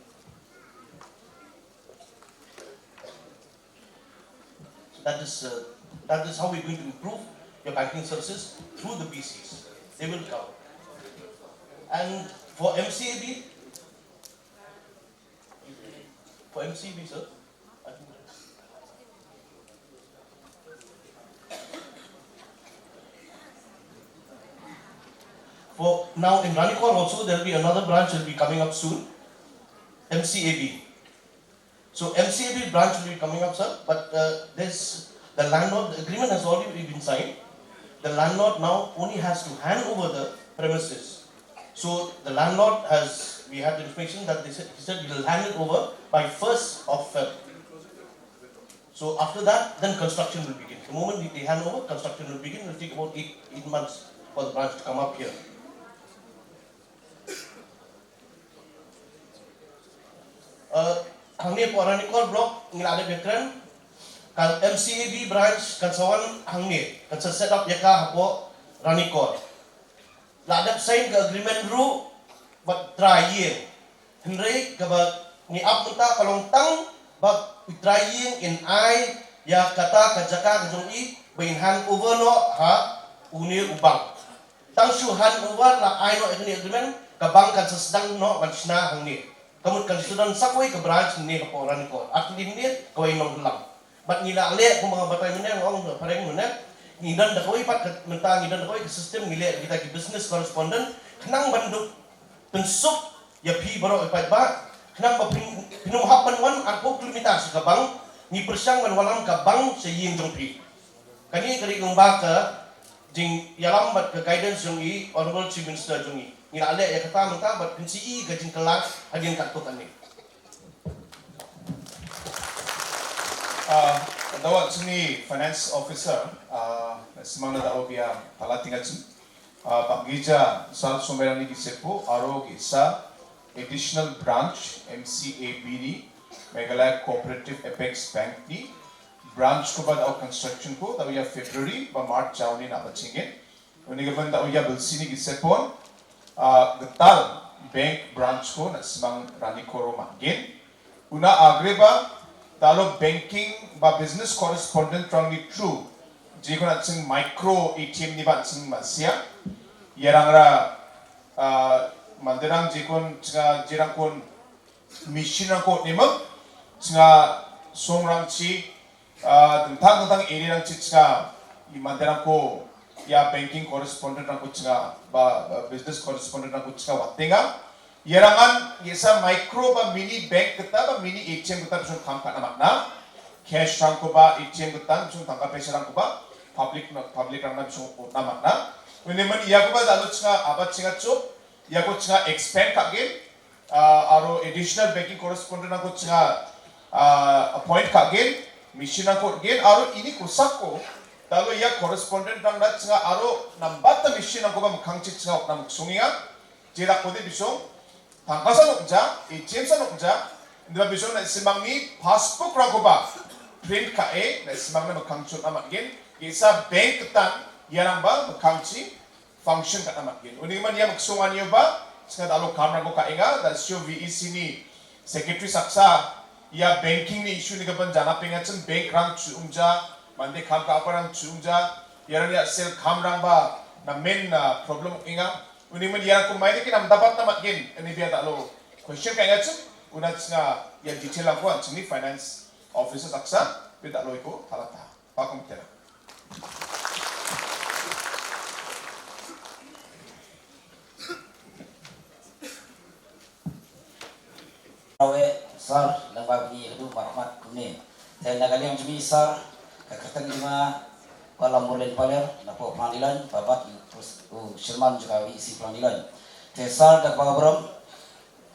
so that is how we're going to improve your banking services through the BCs. They will cover. And for MCAB, sir. For now in Ranikor also there will be another branch will be coming up soon. MCAB. So MCAB branch will be coming up, sir. But there's the landlord. The agreement has already been signed. The landlord now only has to hand over the premises. So the landlord has. We had the information that he said he will hand it over by 1st of February. So after that, then construction will begin. The moment they hand over, construction will begin. It will take about 8 months for the branch to come up here. Hangni po Ranikor block ngilade bekran kan MCAB branch kan sawan hangni kan set up yaka hapo Ranikor. Ladap sign ke agreement ru but trying. Henry ke ni up muta kalong tang but trying in I ya kata kajaka kajong I bain hand over no ha unir ubang. Tang su hand over la I no agreement kabang kan sedang no mansna hangni. Kamu kan sudah sakoi ke branch ni ke Ranikor. Atau di ni kau inong hilang. But nila ale kung mga batay mana orang pareng mana ngidan da koi pat mentang ngidan da koi ke sistem ngile kita ke business correspondent kenang banduk pensuk ya pi baro ipat ba kenang ba pinum hapan wan arpo kilometer sa kabang ni persang man walam kabang sa yin jong pi. Kani kari kung ba ka jing yalam bat ke guidance jong I honorable chief minister jong I. Nila ale ya kata mentang bat PCI ke jing kelas hadian kartukan ni. Dawa sini finance officer semana dawa biya palatingat sum Pak Gija sal somerang ni gisepo aro gisa additional branch MCAB ni Meghalaya Cooperative Apex Bank ni branch ko ba daw construction ko daw ya February ba March jaw ni na bachingin uni gaban daw ya bulsini gisepon getal bank branch ko na semang Ranikor magin una agreba talo banking ba business correspondent strongly true jikon atsing micro ATM ni ba atsing masya yarangra mandirang jikon tsinga jirang kon machine ko nimag tsinga songrang chi tentang area rang chi tsinga mandirang ko ya banking correspondent rang ko tsinga ba business correspondent rang ko tsinga watenga yarangan yesa micro ba mini bank kita ba mini ATM kita bisong kampa namak na cash rang ko ba ATM kita bisong tangka pesa rang ko ba public rang na bisong namak na 왜냐면 이야고가 나도 층아 아바층아 쪽 이야고 층아 expand 가게 아로 additional banking correspondent 하고 층아 appoint 가게 mission 하고 again 아로 이니 고삭고 달로 이야 correspondent 당나 층아 아로 남바타 mission 하고 봐 강치 층아 없나 목송이야 제락 고대 비송 당가사 녹자 ATM사 녹자 근데 비송 나 심방니 passport 라고 봐 print kae 나 심방나 강치 아마 again isa bank tan yarang ba makangchi function kat amat gin. Uni man yang maksuman yo ba? Sengat alo kamera ko kainga dan show VEC ni secretary saksa ya banking ni issue ni kapan jana pengatsen bank rang chumja mande kham ka aparang chumja yaran ya sel kham rang ba na main problem inga uni man yang ko mai ki nam dapat tamat gin ini biar tak lo question kaingatsen una tsinga ya detail aku ni finance officer saksa biar tak lo iko talata pakom tera. Sar nabagi hidup rahmat kuning. Saya nak kalian cumi sar kekatan lima kolam mulen paler napo panggilan babat terus Sherman juga isi panggilan. Sar dak bagabram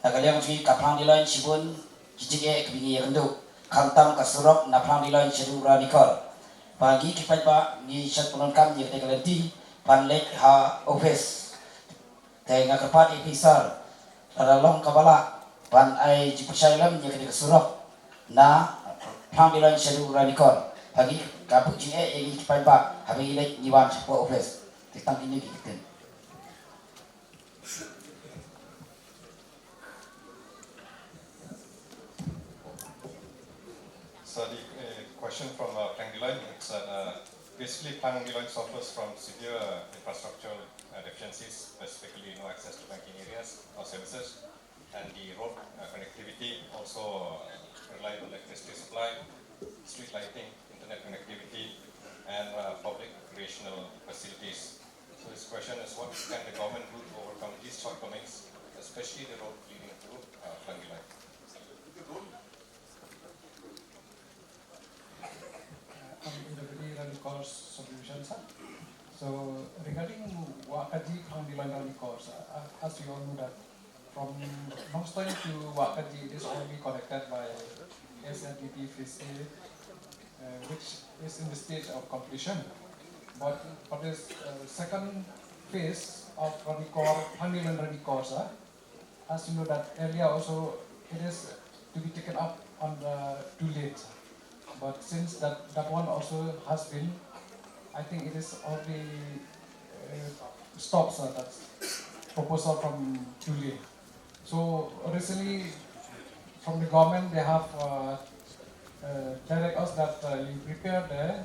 nak kalian cumi kapanggilan sibun jijike kebingi kendu kantang kasurok na panggilan sedu Ranikor. Pagi kipai pak ni syat penonkan je kalian ti panlek ha office. Tengah kepat episar dalam kabala pan ai jipushailam je ketika surok na panggilan sedu Ranikor pagi kapuk je yang kipai pak habis ilek jiwan sepo office tentang ini kita. So the question from Panggilan, it's basically Panggilan suffers from severe infrastructural deficiencies, specifically no access to banking areas or services, and the road connectivity also relies on electricity supply, street lighting, internet connectivity, and public recreational facilities. So this question is, what can the government do to overcome these shortcomings, especially the road leading to Panggilan? Ranikor solutions. So regarding Wakaji Panggilan Ranikor, as you all know that from Nongstoy to Wakaji it is only connected by SRTP phase A, which is in the stage of completion. But for this second phase of Ranikor, Panggilan Ranikor, as you know that earlier also it is to be taken up on the too late. But since that one also has been, I think it is already stopped, that proposal from Julie. So recently from the government they have direct us that you prepare the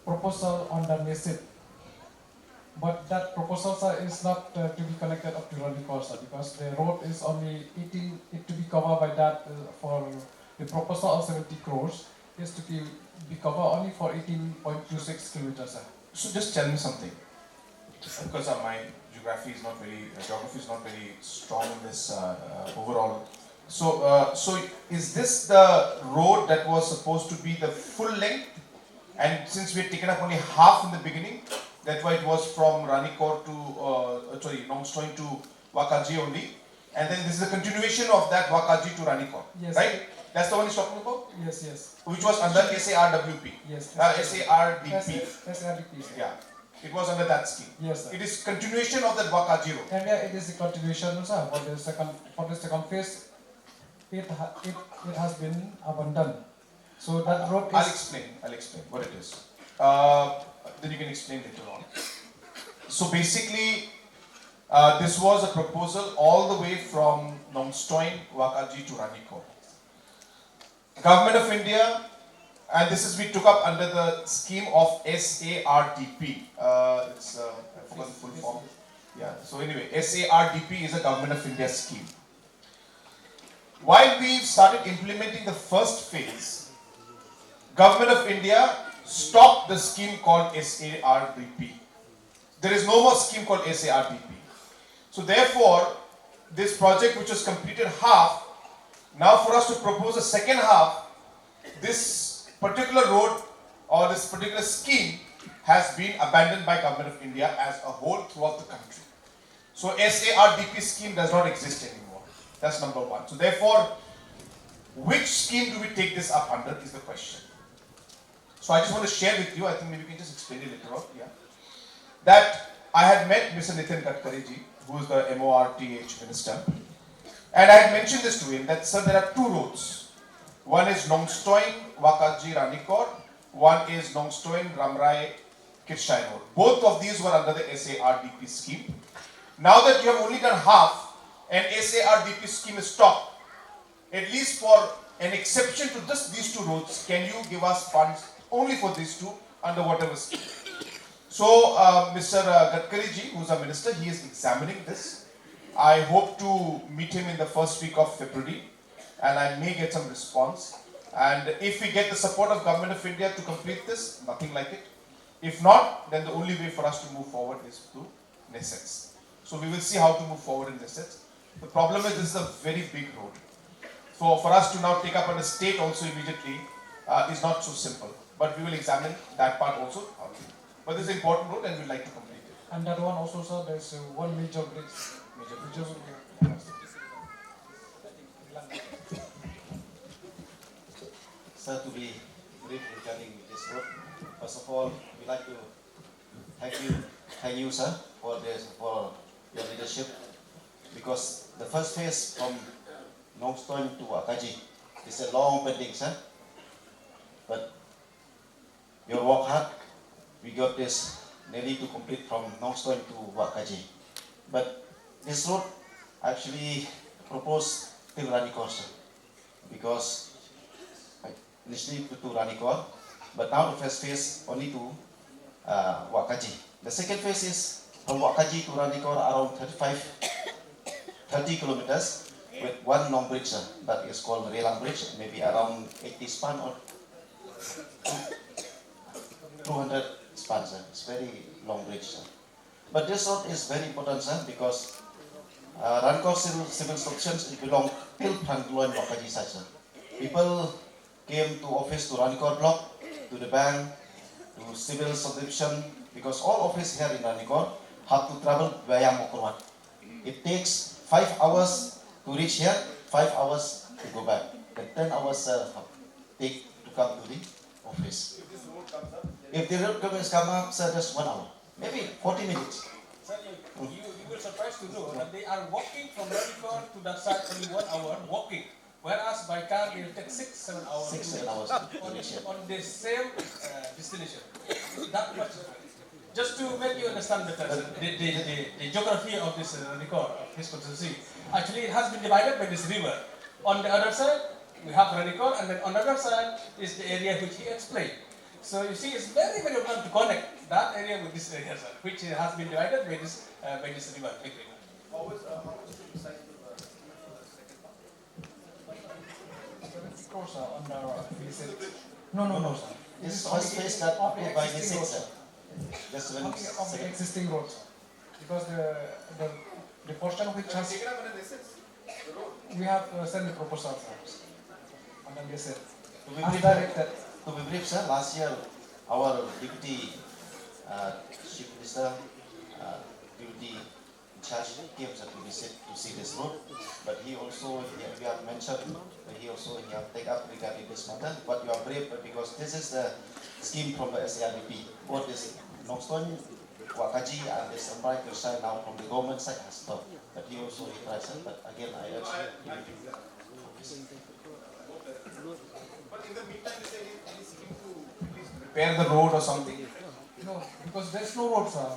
proposal on the NESIP. But that proposal is not to be connected up to Ranikor because the road is only 18, it to be covered by that for the proposal of 70 crores is to be covered only for 18.26 kilometers. So just tell me something, because my geography is not very strong in this overall. So is this the road that was supposed to be the full length? And since we had taken up only half in the beginning, that's why it was from Ranikor to Nongstoin to Wakaji only. And then this is a continuation of that Wakaji to Ranikor, yes, right? That's the one he's talking about? Yes, yes. Which was under SARWP? Yes. SARDP. SARDP. Yeah. It was under that scheme. Yes, sir. It is continuation of that Wakaji road. And yeah, it is a continuation, sir. For the second phase, it has been abandoned. So that road is... I'll explain what it is. Then you can explain later on. So basically, this was a proposal all the way from Nongstoin, Wakaji to Ranikor. Government of India, and this is we took up under the scheme of SARDP. I forgot the full form. Yeah. So anyway, SARDP is a Government of India scheme. While we started implementing the first phase, Government of India stopped the scheme called SARDP. There is no more scheme called SARDP. So therefore, this project which was completed half, now for us to propose a second half, this particular road or this particular scheme has been abandoned by Government of India as a whole throughout the country. So SARDP scheme does not exist anymore. That's number one. So therefore, which scheme do we take this up under is the question. So I just want to share with you, I think maybe we can just explain it later on, yeah. That I had met Mr. Nitin Gadkari ji, who is the MORTH minister. And I had mentioned this to him that, sir, there are two roads. One is Nongstoin, Wakaji, Ranikor. One is Nongstoin, Ramrai, Kirshai Road. Both of these were under the SARDP scheme. Now that you have only done half and SARDP scheme is stopped, at least for an exception to these two roads, can you give us funds only for these two under whatever scheme? So Mr. Gadkari ji, who is a minister, he is examining this. I hope to meet him in the first week of February and I may get some response. And if we get the support of Government of India to complete this, nothing like it. If not, then the only way for us to move forward is through NESETS. So we will see how to move forward in NESETS. The problem is this is a very big road. So for us to now take up on a state also immediately is not so simple. But we will examine that part also. But this is an important road and we'd like to complete it. And that one also, sir, there's one major bridge. Sir, to be brief regarding this road, first of all, we'd like to thank you, sir, for your leadership, because the first phase from Nongstoin to Wakaji is a long pending, sir. But your work hard, we got this nearly to complete from Nongstoin to Wakaji. But this road actually proposed till Ranikor, sir, because initially to Ranikor, but now the first phase only to Wakaji. The second phase is from Wakaji to Ranikor around 30 kilometers with one long bridge, sir, that is called Relang Bridge, maybe around 80 span or 200 span, sir. It's very long bridge, sir. But this road is very important, sir, because Ranikor civil substations belong till Pangloin Wakaji side, sir. People came to office to Ranikor block, to the bank, to civil subdivision, because all office here in Ranikor have to travel via Mokorwat. It takes 5 hours to reach here, 5 hours to go back. Then 10 hours take to come to the office. If the road come up, sir, just 1 hour, maybe 40 minutes. Sir, you will surprised to know that they are walking from Ranikor to that side only 1 hour walking. Whereas by car they will take 6-7 hours, 6-7 hours on the same destination. That much. Just to make you understand better, the geography of this Ranikor, of this constituency, actually it has been divided by this river. On the other side, we have Ranikor, and then on the other side is the area which he explained. So you see, it's very, very important to connect that area with this area, sir, which has been divided by this river, big river. How much is the size of the second part? Of course, on the no, sir. This is first phase that approved by the six, just of the existing roads, because the portion which has we have sent the proposal and then they said to be brief, sir, last year our deputy chief minister, deputy in charge came to visit to see this road, but he also we have mentioned that he have taken up regarding this matter. But you are brave because this is the scheme from the SARDP. Both this Nongstoin, Wakaji and this Ambai Kirshai now from the government side has stopped. But he also replied, sir. But again, I urge you. But in the meantime, is there any scheme to at least repair the road or something? no, because there's no road, sir.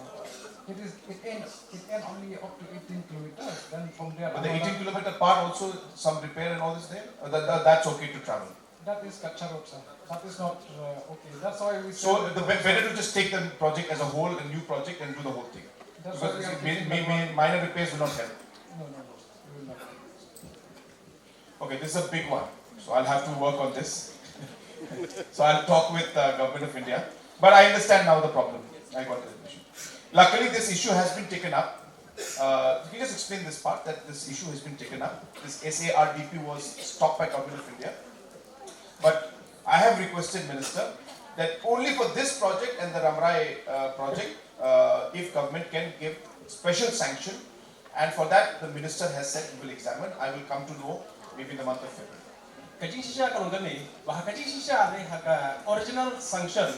It ends only up to 18 kilometers. Then from there. But the 18-kilometer part also some repair and all this there. That's okay to travel. That is Kacha road, sir. That is not okay. That's why we. So better to just take the project as a whole, a new project, and do the whole thing. That's because why we minor repairs will not help. No, we will not. Okay, this is a big one. So I'll have to work on this. So I'll talk with Government of India. But I understand now the problem. I got the issue. Luckily, this issue has been taken up. Can you just explain this part, that this issue has been taken up? This SARDP was stopped by Government of India. But I have requested, Minister, that only for this project and the Ramrai project, if government can give special sanction, and for that the Minister has said he will examine. I will come to know maybe in the month of February. Kaji sisa kalau gani, bahkan kaji sisa ni haka original sanction.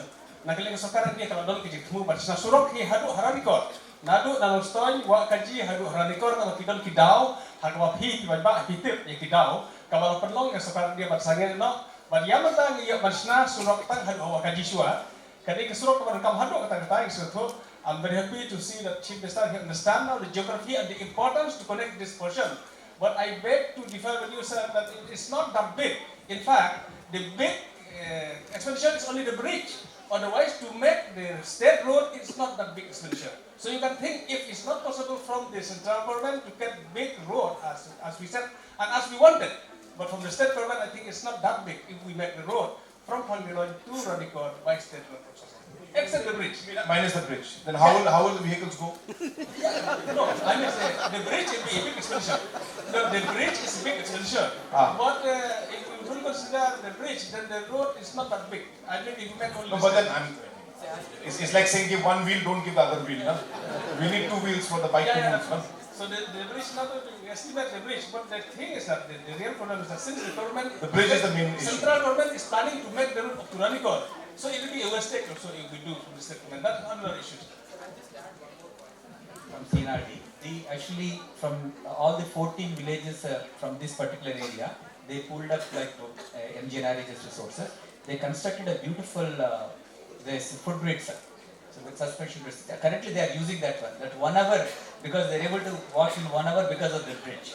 Nakileng sekarang dia kalau dol kaji temu baca surok ni hadu Ranikor, nadu dalam story wa kaji hadu Ranikor kalau kita kidau, haka wapi tiba-tiba hitip yang kidau, kalau penlong yang sekarang dia baca sangat no. Bagi yang mentang ia bersna surok tang hadu wa kaji sua, kali ke surok kepada kamu hadu kata thanks, Rato. I'm very happy to see that Chief Minister he understand now the geography and the importance to connect this portion. But I beg to differ with you, sir, that it is not that big. In fact, the big expenditure is only the bridge. Otherwise, to make the state road, it's not that big expenditure. So you can think if it's not possible from the central government to get big road, as we said, and as we wanted. But from the state government, I think it's not that big if we make the road from Pangilon to Ranikor by state road process. Except the bridge. Minus the bridge. Then how will the vehicles go? No, I mean the bridge will be a big expenditure. The bridge is a big expenditure. But if we will consider the bridge, then the road is not that big. I think if you make only. No, but then it's like saying give one wheel, don't give the other wheel. No? We need two wheels for the bike to move. No? So the bridge not only we estimate the bridge, but the thing is that the real problem is that since the government, the bridge is the main issue. Central government is planning to make the route up to Ranikor. So it will be a mistake also if we do from the state government. That's another issue. From CNRD, actually from all the 14 villages from this particular area, they pulled up like MGNRH's resources. They constructed a beautiful this footbridge, sir. So with suspension bridge. Currently they are using that one. That 1 hour, because they're able to walk in 1 hour because of the bridge.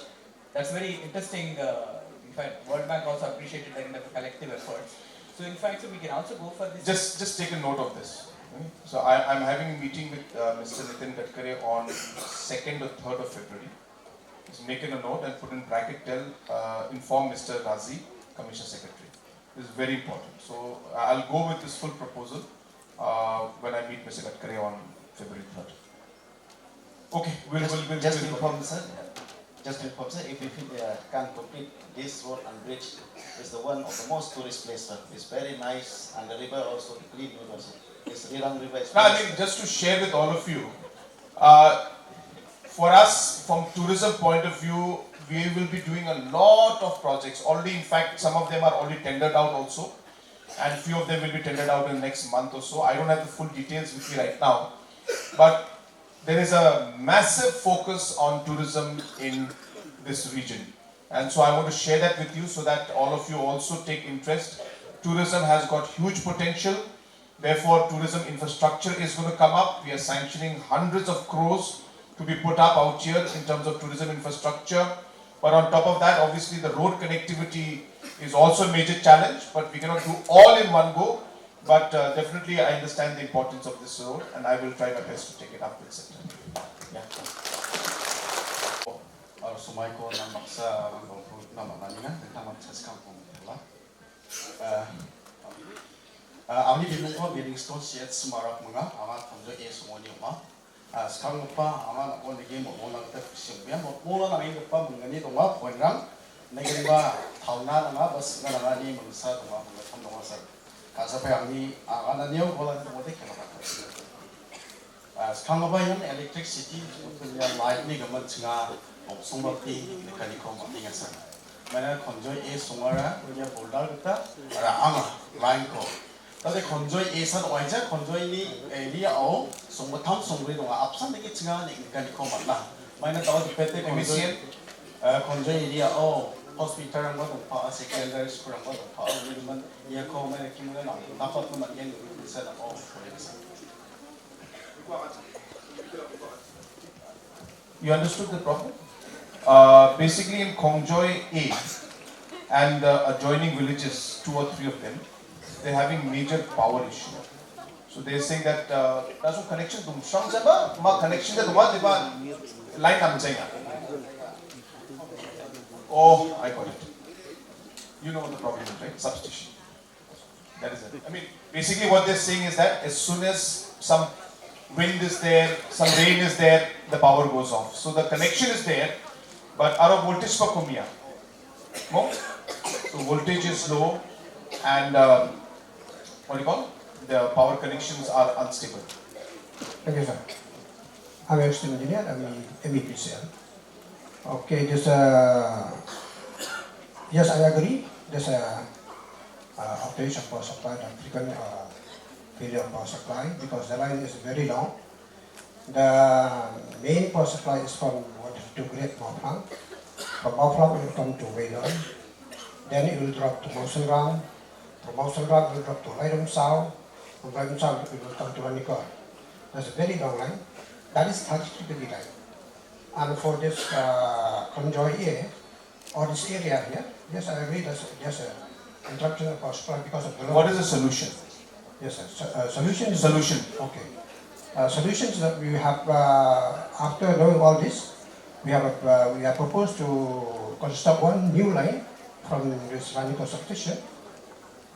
That's very interesting. In fact, World Bank also appreciated that kind of collective efforts. So in fact, so we can also go for this. Just take a note of this. Okay? So I'm having a meeting with Mr. Nitin Gadkari on 2nd or 3rd of February. Just make a note and put in bracket, inform Mr. Razi, Commission Secretary. This is very important. So I'll go with this full proposal when I meet Mr. Gadkari on February 3rd. Okay, we'll just inform, sir. Just inform, sir, if you can complete this road and bridge, is the one of the most tourist places. It's very nice, and the river also, the clean river also. This Rirang River is I mean, just to share with all of you, for us, from tourism point of view, we will be doing a lot of projects. Already, in fact, some of them are already tendered out also, and few of them will be tendered out in the next month or so. I don't have the full details with me right now, but there is a massive focus on tourism in this region. And so I want to share that with you so that all of you also take interest. Tourism has got huge potential. Therefore, tourism infrastructure is going to come up. We are sanctioning hundreds of crores to be put up out here in terms of tourism infrastructure. But on top of that, obviously the road connectivity is also a major challenge, but we cannot do all in one go. But definitely I understand the importance of this road and I will try my best to take it up with Sector. Yeah. Sumaiko namaksa namanina tentang sesekang pula. Awalnya bingung building stone siat semarak menga amat konjo semua ni ma. Sekarang lupa amat nak lagi mau nak kita siapa mau nak ini lupa mengani dongwa poinrang. Negeri ba tahuna nama bas nama ni mengsa dongwa mengatam dongwa sar. Kasa payah ni anak niau bola itu mesti kena pakai. Sekarang lupa yang electricity punya light ni gaman cengar. Sungguh nekani kau mati ngasar. Mana konjoi sungara punya boulder kita anga line ko. Tapi konjoi san oaja konjoi ni au sungguh tam sungguh itu absen lagi cengar nekani kau mati. Mana tahu di PT konjoi ni au hospital orang tu secondary school orang tu ni man ia kau mana kimulan dapat man yang bisa nak au boleh bisa. You understood the problem? Basically in Khongjoy A and adjoining villages, 2 or 3 of them, they're having major power issue. So they're saying that there's no connection to strong zaba, ma connection that what line kam chaya. Oh, I got it. You know what the problem is, right? Substation. That is it. I mean, basically what they're saying is that as soon as some wind is there, some rain is there, the power goes off. So the connection is there. But our voltage for Kumia. So voltage is low and what do you call? The power connections are unstable. Thank you, sir. I'm a student engineer, I'm MEPCL. Okay, yes, I agree. There's a outage of power supply, the frequent failure of power supply because the line is very long. The main power supply is from to Great Mawphlang. From Mawphlang it will come to Waylon. Then it will drop to Mawsongrang. From Mawsongrang it will drop to Laidam Sao. From Laidam Sao it will come to Ranikor. There's a very long line. That is 33 kV line. And for this conjoy A, or this area here, yes, I agree there's a interruption of power supply because of the load. What is the solution? Yes, sir. Solution. Solution. Okay. Solutions that we have after knowing all this, we have proposed to construct one new line from this Ranikor substation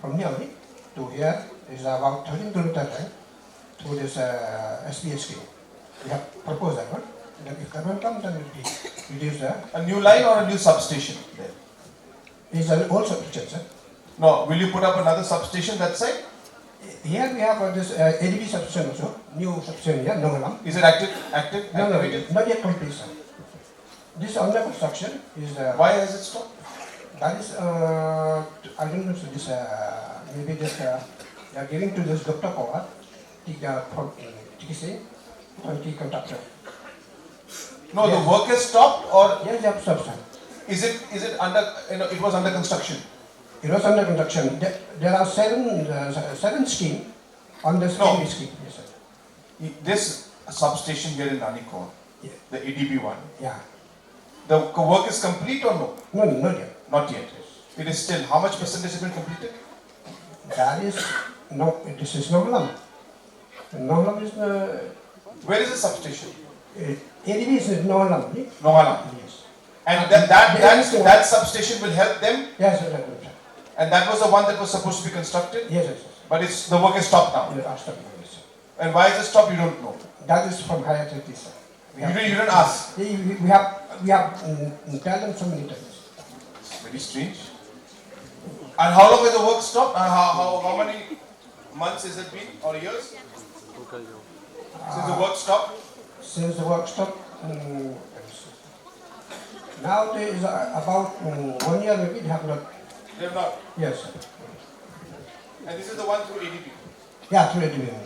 from nearly to here is about 13 kilometer line to this SPH scheme. We have proposed that one. Then if that one comes, then it will be reduced there. A new line or a new substation there? It's an old substation, sir. No, will you put up another substation that side? Here we have this ADB substation also, new substation here, no. Is it active? No, Activated? not yet complete, sir. This under construction is. Why has it stopped? That is, I don't know, so this, maybe this, they are giving to this Dr. Power, TKC, and key contractor. No, Yes. the work has stopped or? Yes, they have stopped, sir. Is it under, it was under construction? It was under construction. There are seven schemes on the scheme. Yes, sir. This substation here in Ranikor, the ADB one, Yeah. the work is complete or no? No, not yet. Not yet. It is still, how much percentage has been completed? That is, no, this is Noglam. Noglam is the... Where is the substation? ADB is Noglam. Noglam. Yes. And that substation will help them? Yes, sir. And that was the one that was supposed to be constructed? Yes, yes. But the work is stopped now? Yes, stopped, yes. And why is it stopped? You don't know? That is from higher authorities, sir. You didn't ask? We have tell them so many times. It's very strange. And how long has the work stopped? And how many months has it been or years? Since the work stopped? Since the work stopped, now there is about 1 year maybe they have not. They have not? Yes, sir. And this is the one through ADB? Yeah, through ADB. Yes.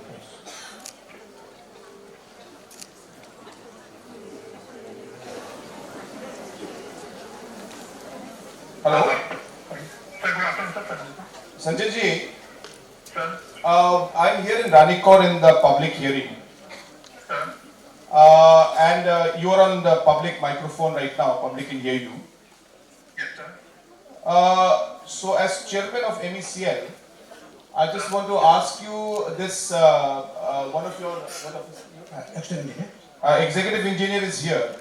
Hello? Sanjay ji, I'm here in Ranikor in the public hearing. And you are on the public microphone right now, public can hear you. So as chairman of MECL, I just want to ask you this, one of your executive engineer is here.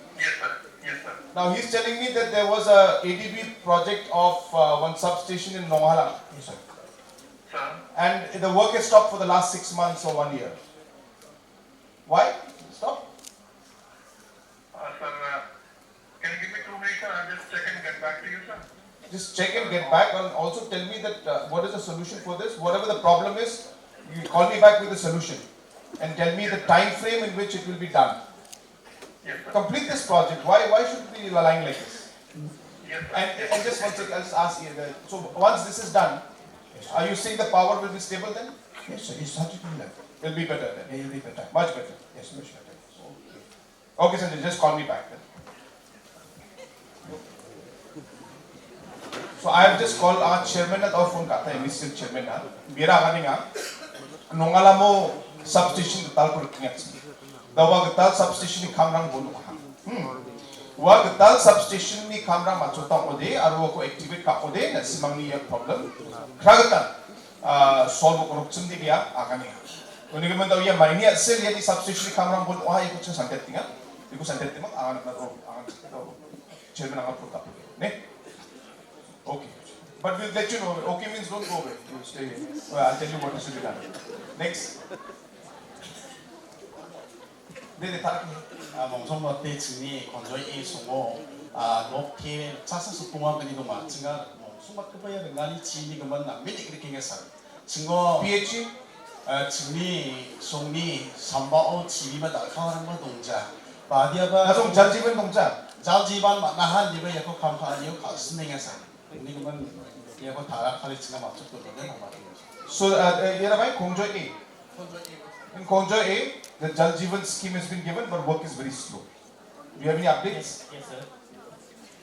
Now he's telling me that there was a ADB project of one substation in Meghalaya. Yes, sir. And the work has stopped for the last 6 months or 1 year. Why? Stop. Sir, can you give me 2 minutes, sir? I'll just check and get back to you, sir. Just check and get back, and also tell me that what is the solution for this. Whatever the problem is, you call me back with the solution and tell me the time frame in which it will be done. Complete this project. Why should we be lying like this? And just one second, I'll just ask you. So once this is done, are you saying the power will be stable then? Yes, sir. It's started to level. Will be better then. It will be better. Much better. Yes, much better. Okay, Sanjay, just call me back then. So I have just called our chairman at our phone kata MECL chairman na. Mira agani nga nongala mo substation tal purkingat. Dawa gatal substation ni kamrang bolu ka. Wa gatal substation ni kamrang machotang ode aru ko activate ka ode na simang ni problem. Kragatan solve ko rukchum di biya agani. Kuni gaman daw ya maini sel ya ni substation ni kamrang bolu wa iko cha santet tinga. Iko santet timang agan na chairman ang purta. Ne? Okay. But we'll let you know. Okay means don't go away. You stay here. Well, I'll tell you what is to be done. Next. 몽송마 때 증리 건조이 송고 높게 자사수 동화근이도 맞지가 몽송마 급어야 된가니 지니 그만 남미리 그렇게 해서 증거 PH 증리 송리 삼바오 지리마 나카하는 거 동자 바디아바 나좀 자지반 동자 자지반 나한 리가 약간 감파니요 가스능해서 ini kemudian ya kau tarak kali cina maksud tu dia nama dia. So here am I Konjo A. In Konjo A, the Jal Jeevan scheme has been given, but work is very slow. Do you have any updates? Yes, sir.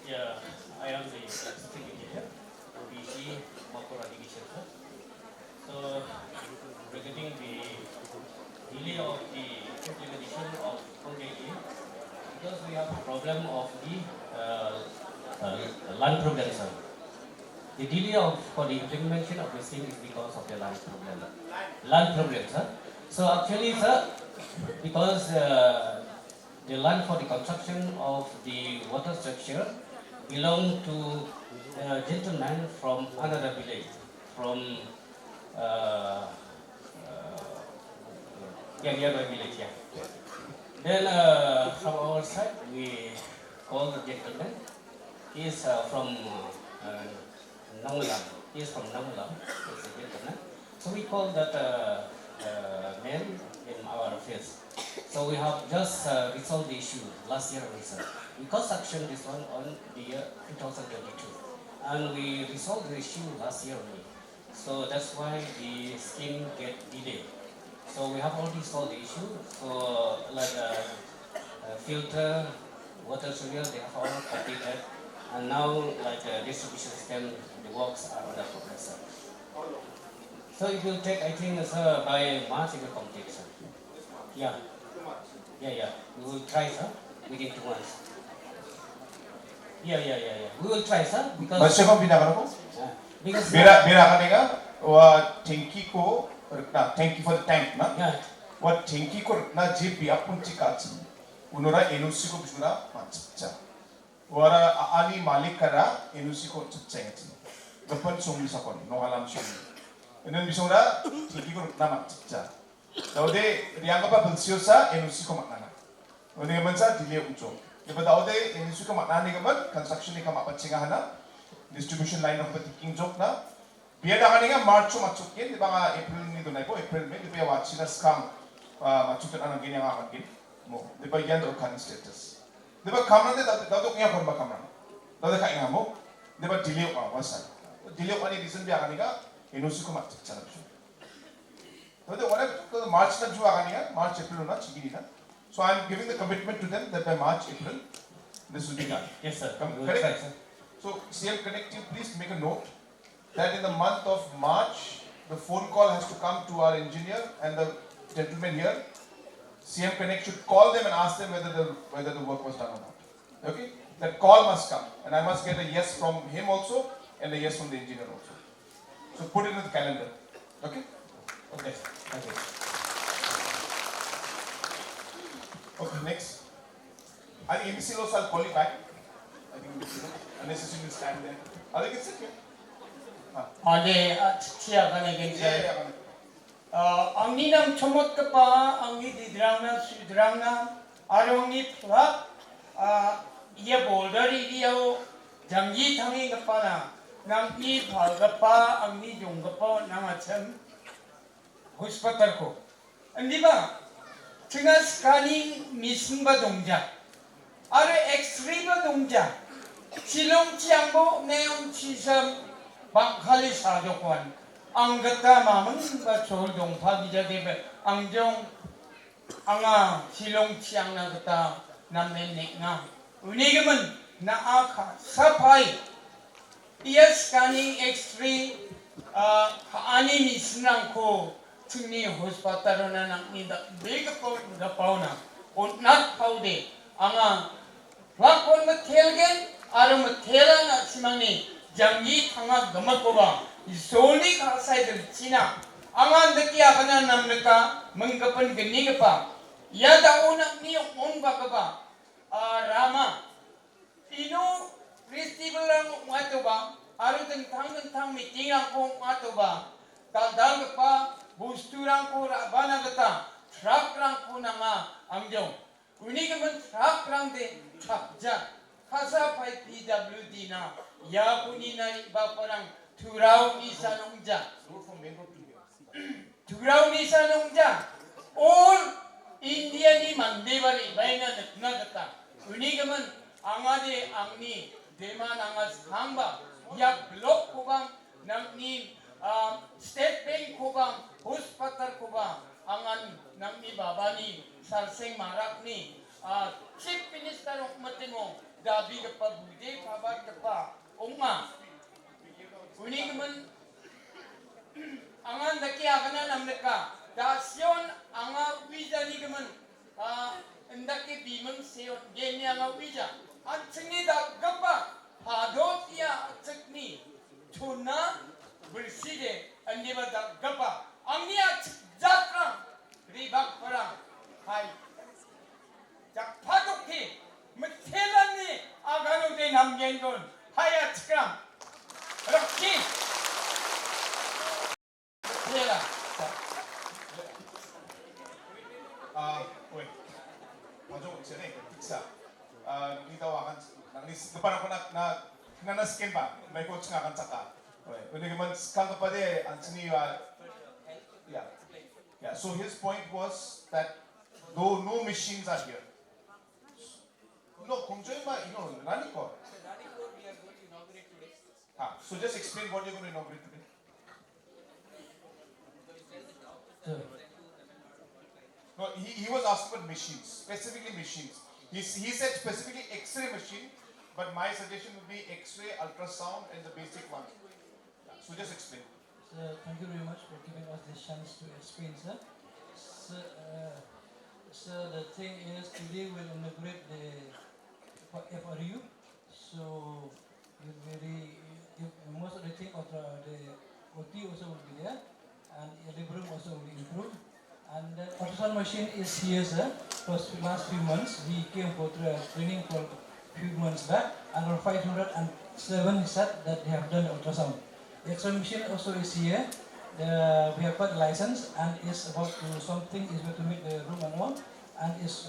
Yeah, I am the executive engineer, ODC, Makor irrigation, sir. So regarding the delay of the implementation of OJA because we have a problem of the land problem, sir. The delay for the implementation of this thing is because of the land problem. Land problem, sir. So actually, sir, because the land for the construction of the water structure belong to a gentleman from another village, from nearby village, yeah. Then from our side, we call the gentleman. He is from Nangulam. He is from Nangulam. He is a gentleman. So we call that man in our office. So we have just resolved the issue last year only, sir. We construction this one on the year 2022. And we resolved the issue last year only. So that's why the scheme get delayed. So we have already solved the issue. So like filter, water sewer, they have all completed. And now like distribution system, the works are under progress, sir. So it will take, I think, sir, by March it will complete, sir. Yeah. Yeah. We will try, sir, within 2 months. Yeah. We will try, sir, because... Masih kau bina kan? Because... Bina kan ni kan? Wah, tanki ko, thank you for the tank, na? Yeah. Wah, tanki ko na JP apun cikat. Unora NOC ko bisuna macam. Wara ani malik kara NOC ko ceceng. Depan sumi sakon, no halam sumi. Ini bisuna tanki ko na macam. Daude riang apa bensiosa NOC ko maknana. Ini mensa delay ujo. Lepas daude NOC ko maknana ni kaman construction ni kamak pacingahana. Distribution line of the king joke na. Biar dah kan March tu macam ni, di bawah April ni tu naik, April ni, di bawah China sekarang macam tu anak gini yang akan gini, di bawah yang tu kan status. Di bawah kamera ni, dah tu punya korban kamera, dah tu kain kamu, di bawah delay wasai, delay ni reason biar kan ni kan, inusi ko macam macam tu. Dah tu orang tu March tu juga kan ni kan, March April na cigi ni na. So I am giving the commitment to them that by March April, this will be done. Yes sir. Correct. So CM Connective, please make a note that in the month of March, the phone call has to come to our engineer and the gentleman here. CM Connect should call them and ask them whether the work was done or not. Okay? That call must come, and I must get a yes from him also and a yes from the engineer also. So put it in the calendar. Okay? Okay. Thank you. Okay, next. I think MC also I'll call you back. I think unless you will stand there. Are they sit here? 네, 치아가네 괜찮아요. 앙니남 초못급바 앙니 디드랑나 수드랑나 아롱니 플랍 이게 볼더리디오 장기 탕이 급바나 낭니 발급바 앙니 용급바 나마참 호스파탈코 안디바 제가 스카닝 미슨바 동작 아래 엑스리바 동작 실롱치앙보 내용 치섬 Bangkali sajokuan, anggota mamang bacol dong pagi jadi angjong anga silong ciang na kata namenik nga. Unigaman na aka sapai yes kani extreme kaani misnang ko tuni hospital na nang nida big po gapaw na unnat paude anga wakon matelgen aram matela na simangni jangi tanga gamat boba isoni ka saidel China angan deki akana namneka mengkapan geni kapa ya dauna ni on bakaba rama ino festival ang matoba aru tentang meeting ang ko matoba dal kapa busturang ko rabana kata truck rang ko nanga angjong uni kaman truck rang de chapja kasa pai PWD na ya kuni na iba parang turau ni sanongja turau ni sanongja all India ni mandebari baina na kata uni kaman angade angni deman angas hamba ya blok kubang nang ni state bank kubang hospital kubang angan nang ni babani sarseng marak ni chief minister of matemo dabi kapa bude kabar kapa Oma, uni kemen angan daki agana namneka da sion anga visa ni gemen endake bimeng seot genya anga visa an chengi da gapa hadot ya cekni tuna berside andiba da gapa angnia jakra ribak perang hai jak padok ki metelani agano de namgengon haya skram rakki metela wait. Masuk sini, tiksa. Kita akan nanti depan aku nak scan pa. May coach nga akan saka. Ini kemudian sekarang kepada Anthony yeah. So his point was that though no machines are here. No, Kumjoy ma, Ranikor. So just explain what you're going to inaugurate today. No, he was asking about machines, specifically machines. He said specifically X-ray machine, but my suggestion would be X-ray, ultrasound, and the basic one. So just explain. Thank you very much for giving us this chance to explain, sir. So the thing is, today we'll inaugurate the FRU. So most of the thing of the OT also will be there, and the room also will be improved. And the ultrasound machine is here, sir. For the last few months, we came for training for a few months back, and on 507 said that they have done ultrasound. The X-ray machine also is here. We have got a license, and is about to make the room and all, and is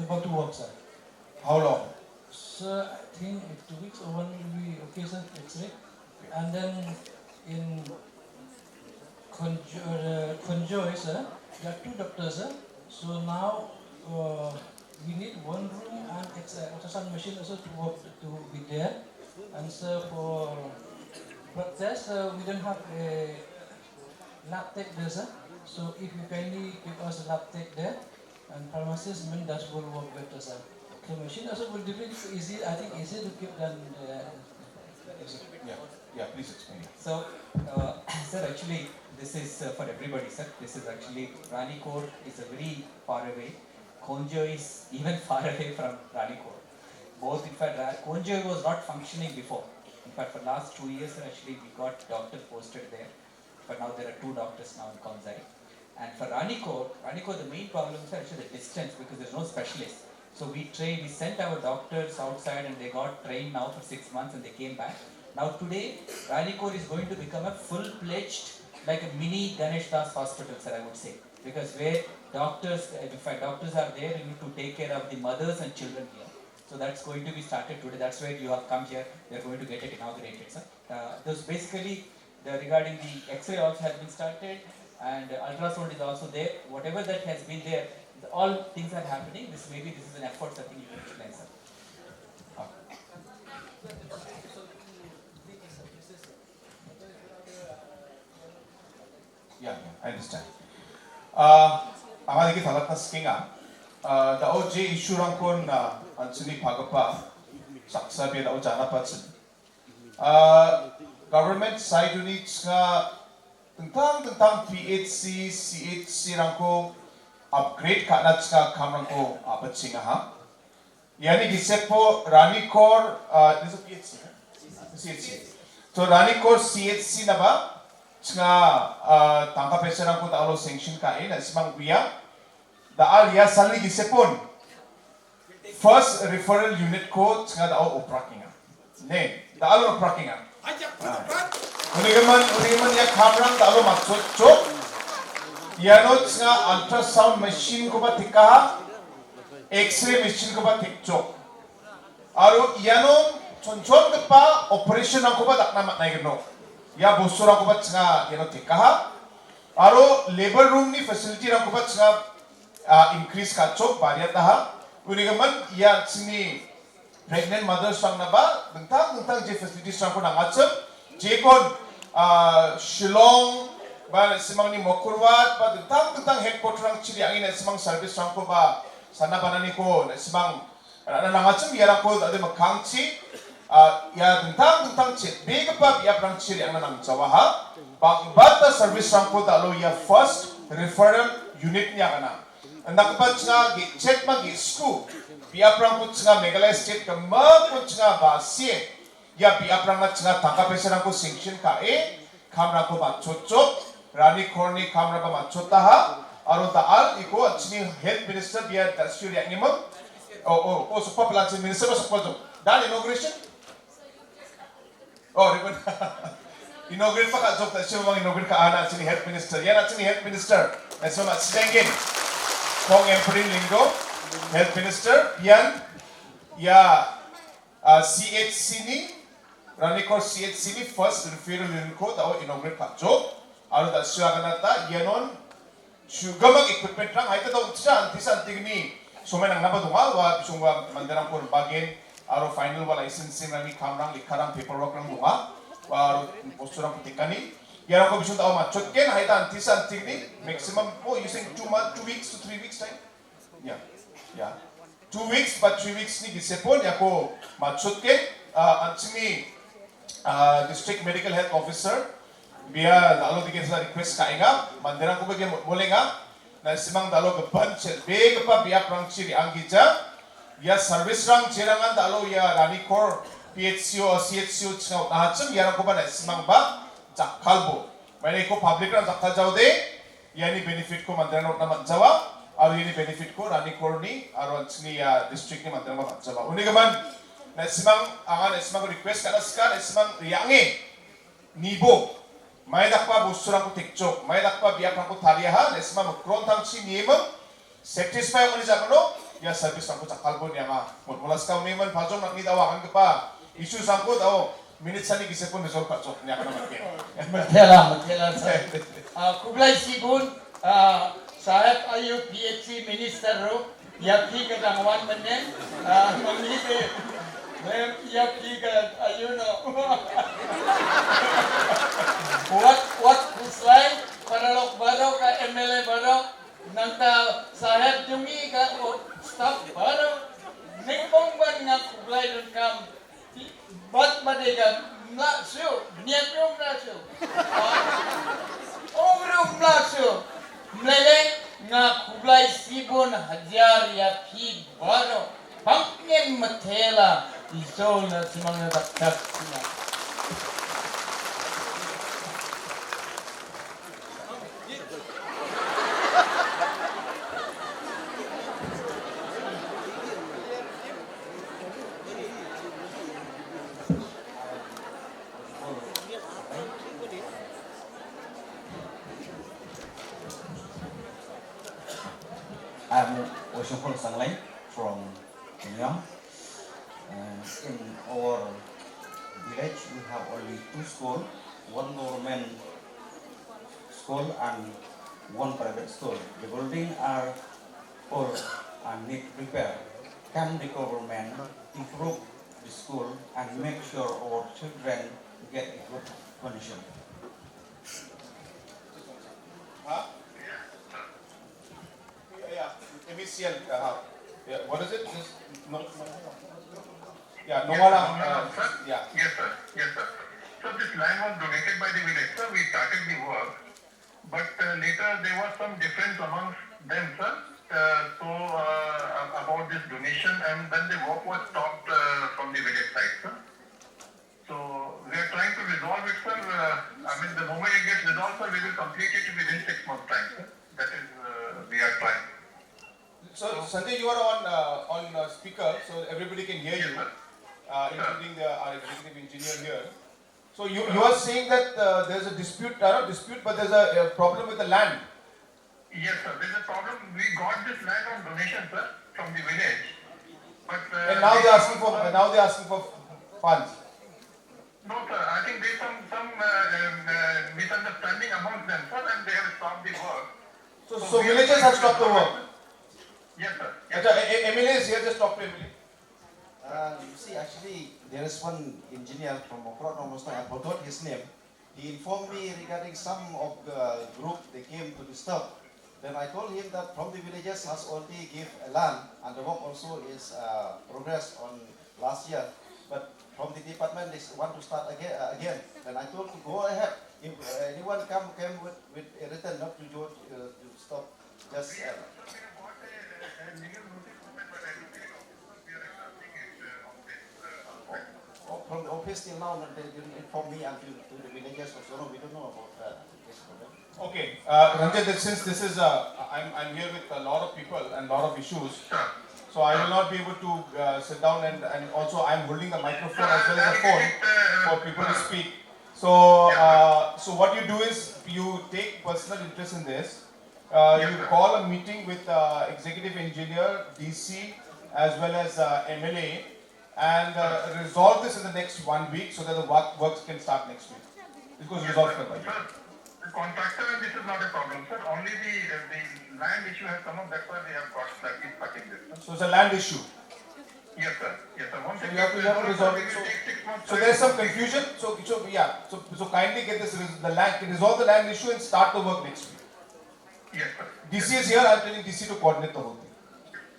about to work, sir. How long? Sir, I think 2 weeks or 1 week will be okay, sir. X-ray, and then in Conjoy, sir, there are 2 doctors, sir. So now we need 1 room and ultrasound machine also to work to be there. And so for blood test, we don't have a lab tech there, sir. So if you kindly give us a lab tech there, and pharmacist, that will work better, sir. The machine also will be easy. I think easy to keep than Yeah, please explain. So, sir, actually, this is for everybody, sir. This is actually Ranikor is a very far away. Konjo is even far away from Ranikor. Both, in fact, Konjo was not functioning before. In fact, for last 2 years, actually, we got doctor posted there. But now there are 2 doctors now in Konzai. And for Ranikor, the main problem is actually the distance because there's no specialist. So we sent our doctors outside and they got trained now for 6 months and they came back. Now today, Ranikor is going to become a full-fledged, like a mini Ganesh Das hospital, sir, I would say. Because where doctors, in fact, doctors are there, you need to take care of the mothers and children here. So that's going to be started today. That's why you have come here. They're going to get it inaugurated, sir. Those basically, regarding the X-ray also has been started and ultrasound is also there. Whatever that has been there, all things are happening. This is an effort, I think you can explain, sir. Yeah, I understand. Amagi thalat na skinga. The OJ issue rang kon ansuni phagapa saksa be da ojana patsin. Government side units nga tentang PHC, CHC rang ko upgrade kanat ska kamrang ko apatsinga ha. Yani gisepo Ranikor this is PHC, CHC. So Ranikor CHC na ba? Nga tangka peserang ko taalo sanction kain at simang biya daal ya sali gisepon first referral unit ko nga dao oprakinga ne daalo oprakinga unigaman ya kamrang daalo matsotso yano nga ultrasound machine ko ba tika x-ray machine ko ba tikcho aro yano chonchon pa operation ko ba dakna matnay gno या बोसोरा को बच्चा tika aro labor room ni facility ra ko bच्चा increase ka chok bariya taha unigaman ya sini pregnant mothers sang na ba tentang je facilities sang ko nangacham je kon Shillong ba simang ni Mokurwat ba tentang headquarter ang chili angin simang service sang ko ba sana banani ko simang nangacham ya ko ade makangchi ya tentang cit big pa ya prang chili ang nang jawa ha Bata service rangko dalo ya first referral unit niya kana. Nakapag nga check magi school. Biaprang ko nga Meghalaya State ka magko nga basie. Ya biaprang nga taka pesa rangko sanction ka kamera ko matchotchot. Ranikor ni kamera ba matchota ha. Aro daal iko achini health minister biya dasyo yang nimang. Supaya pelancong minister ba supaya dan inauguration. Ribbon. Inaugurate pa ka joke tasyo mga inaugurate ka ana achini health minister. Yan achini health minister. Eso mat sedengin. Kong Emperin Linggo, health minister. Yan ya CHC ni Ranikor CHC ni first referral unit ko tao inaugurate ka joke. Aro dasyo akan nata yanon sugamag equipment lang ay tataw tisan tigni sumay nang napadunga wa bisungwa mandarang por bagin aro final wa licensing rami kamrang likarang paperwork rang bunga wa aro posturang putikani yarang ko bisung tao machot ken ay tan tisan tigni maximum using 2 weeks to 3 weeks time yeah 2 weeks but 3 weeks ni gisepon yako machot ken anchini district medical health officer biar dalo tiket sa request kainga mandirang ko bagi boleh nga na simang dalo ke bunch big pa biar prang chiri angija ya service rang chirangan dalo ya Ranikor PHCO CHCO chau nahachum ya ko ba na simang ba jakkalbo mane ko public rang jakkal jau de yani benefit ko mandirang na manjawa aru yani benefit ko Ranikor ni aru anchini ya district ni mandirang ba manjawa uni gaman na simang angan simang request kana ska simang riange nibo may dakpa busturang ko tikchok, may dakpa biyak ko tariyaha, nesma magkron tang si niemang, satisfy ko ni Jacono, ya service ko cakalbo niya nga, mulas ka niemang pajong naknidawakan ka pa, issue sangko daw, minutes ni gise pun resolve kacok niya ka naman kaya. Matela sir. Kublai Sibun, sahib ayu PHC minister ro, yakhi ka rangwan manen, mangite, yakhi ka ayu no. What kuslay paralok baro ka MLA baro nanta sahib jungi ka staff baro ningpong ban nga kublay dun kam bat badega mla syo niapyo mla syo omro mla syo mlele nga kublay Sibun hajar ya pi baro pangin matela isol na simang nadaktak sila. I'm Oshokol Sanglai from Kenya. In our village, we have only 2 schools, 1 government school and 1 private school. The buildings are old and need repair. Can the government improve the school and make sure our children get a good condition? MCL, what is it? Yeah, Nongala. Yes, sir. Yes, sir. So this land was donated by the village, sir. We started the work, but later there was some difference amongst them, sir. About this donation, and then the work was stopped from the village side, sir. So we are trying to resolve it, sir. The moment it gets resolved, sir, we will complete it within 6 months' time, sir. That is, we are trying. So Sanjay, you are on speaker, so everybody can hear you, including our executive engineer here. So you are saying that there's a dispute, not dispute, but there's a problem with the land. Yes, sir. There's a problem. We got this land on donation, sir, from the village. But and now they're asking for funds. No, sir. I think there's some misunderstanding amongst them, sir, and they have stopped the work. So villagers have stopped the work. Yes, sir. Emily is here. Just talk to Emily. You see, actually, there is one engineer from Okrot, I forgot his name. He informed me regarding some of the group they came to disturb. Then I told him that from the villages has already give a land, and the work also is progress on last year. But from the department they want to start again. Then I told him go ahead. If anyone came with a written note to George to stop, just from the office till now, they didn't inform me until to the villagers or so. No, we don't know about this problem. Okay, Ranjit, since this is I'm here with a lot of people and a lot of issues, so I will not be able to sit down and also I'm holding the microphone as well as the phone for people to speak. So so what you do is you take personal interest in this. You call a meeting with executive engineer, DC, as well as MLA, and resolve this in the next 1 week so that the works can start next week. This goes resolved for The contractor, and this is not a problem, sir. Only the land issue has come up. That's why they have got that is cutting this. Sir. So it's a land issue. Yes, sir. Yes, sir. Once So you have to resolve it. So there's some confusion. So kindly get this resolve the land issue and start the work next week. Yes, sir. DC is here. I'm telling DC to coordinate the whole thing.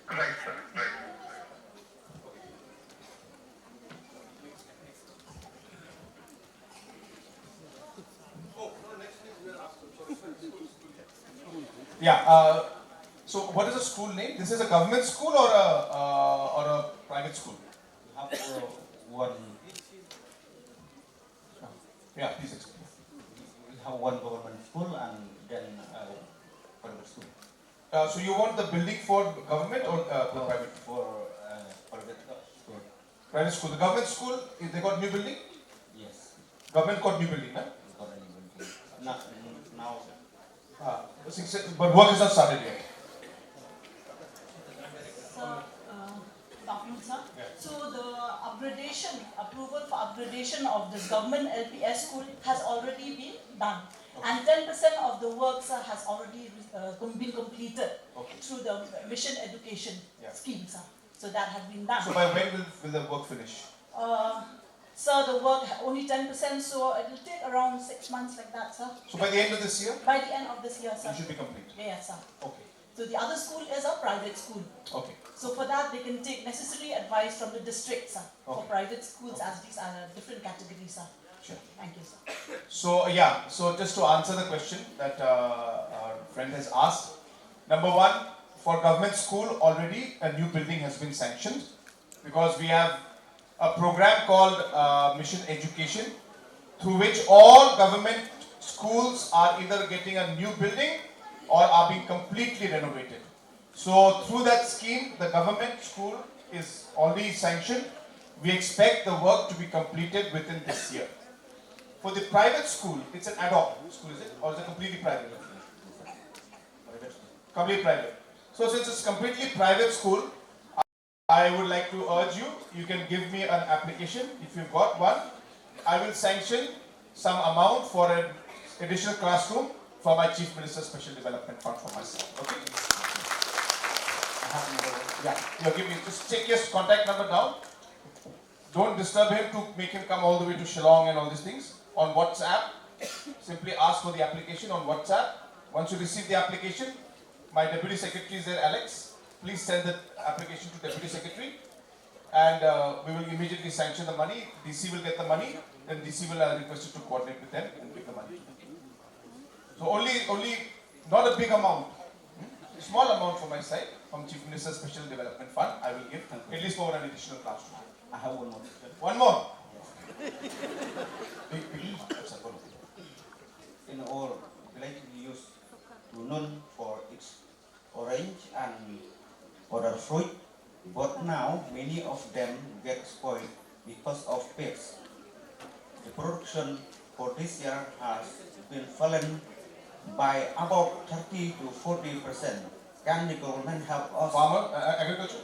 Right, sir. Right. Yeah. So what is the school name? This is a government school or a private school? We have one. Yeah, please explain. We have one government school and then private school. So you want the building for government or private? For private school. Private school. The government school, they got new building? Yes. Government got new building, huh? Got a new building. Now. But work is not started yet. Sir, Dr. Sir. So the approval for upgradation of this government LPS school has already been done. And 10% of the work, sir, has already been completed through the mission education scheme, sir. So that has been done. So by when will the work finish? Sir, the work only 10%, so it will take around 6 months like that, sir. So by the end of this year? By the end of this year, sir. It should be complete. Yes, sir. Okay. So the other school is a private school. Okay. So for that, they can take necessary advice from the district, sir, for private schools, as these are different categories, sir. Sure. Thank you, sir. So yeah, so just to answer the question that our friend has asked, number one, for government school already a new building has been sanctioned because we have a program called Mission Education through which all government schools are either getting a new building or are being completely renovated. So through that scheme, the government school is already sanctioned. We expect the work to be completed within this year. For the private school, it's an ad hoc school, is it? Or is it completely private? Completely private. So since it's completely private school, I would like to urge you, you can give me an application if you've got one. I will sanction some amount for an additional classroom for my Chief Minister's Special Development Fund for myself. Okay? Yeah, give me, just take his contact number down. Don't disturb him to make him come all the way to Shillong and all these things. On WhatsApp, simply ask for the application on WhatsApp. Once you receive the application, my Deputy Secretary is there, Alex. Please send the application to Deputy Secretary and we will immediately sanction the money. DC will get the money, then DC will request you to coordinate with them and give the money. So only not a big amount, a small amount from my side, from Chief Minister's Special Development Fund, I will give at least for an additional classroom. I have one more. One more? In our village, we use known for its orange and other fruit, but now many of them get spoiled because of pests. The production for this year has been fallen by about 30 to 40%. Can the government help us? Farmer, agriculture?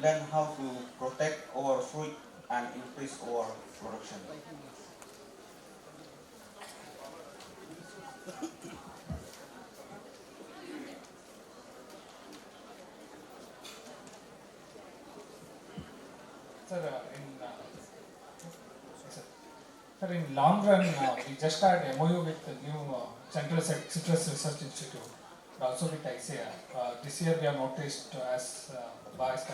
Learn how to protect our fruit and increase our production. Sir, in long run, we just started MOU with the new Central Citrus Research Institute, and also with ICA. This year we have noticed, as Bas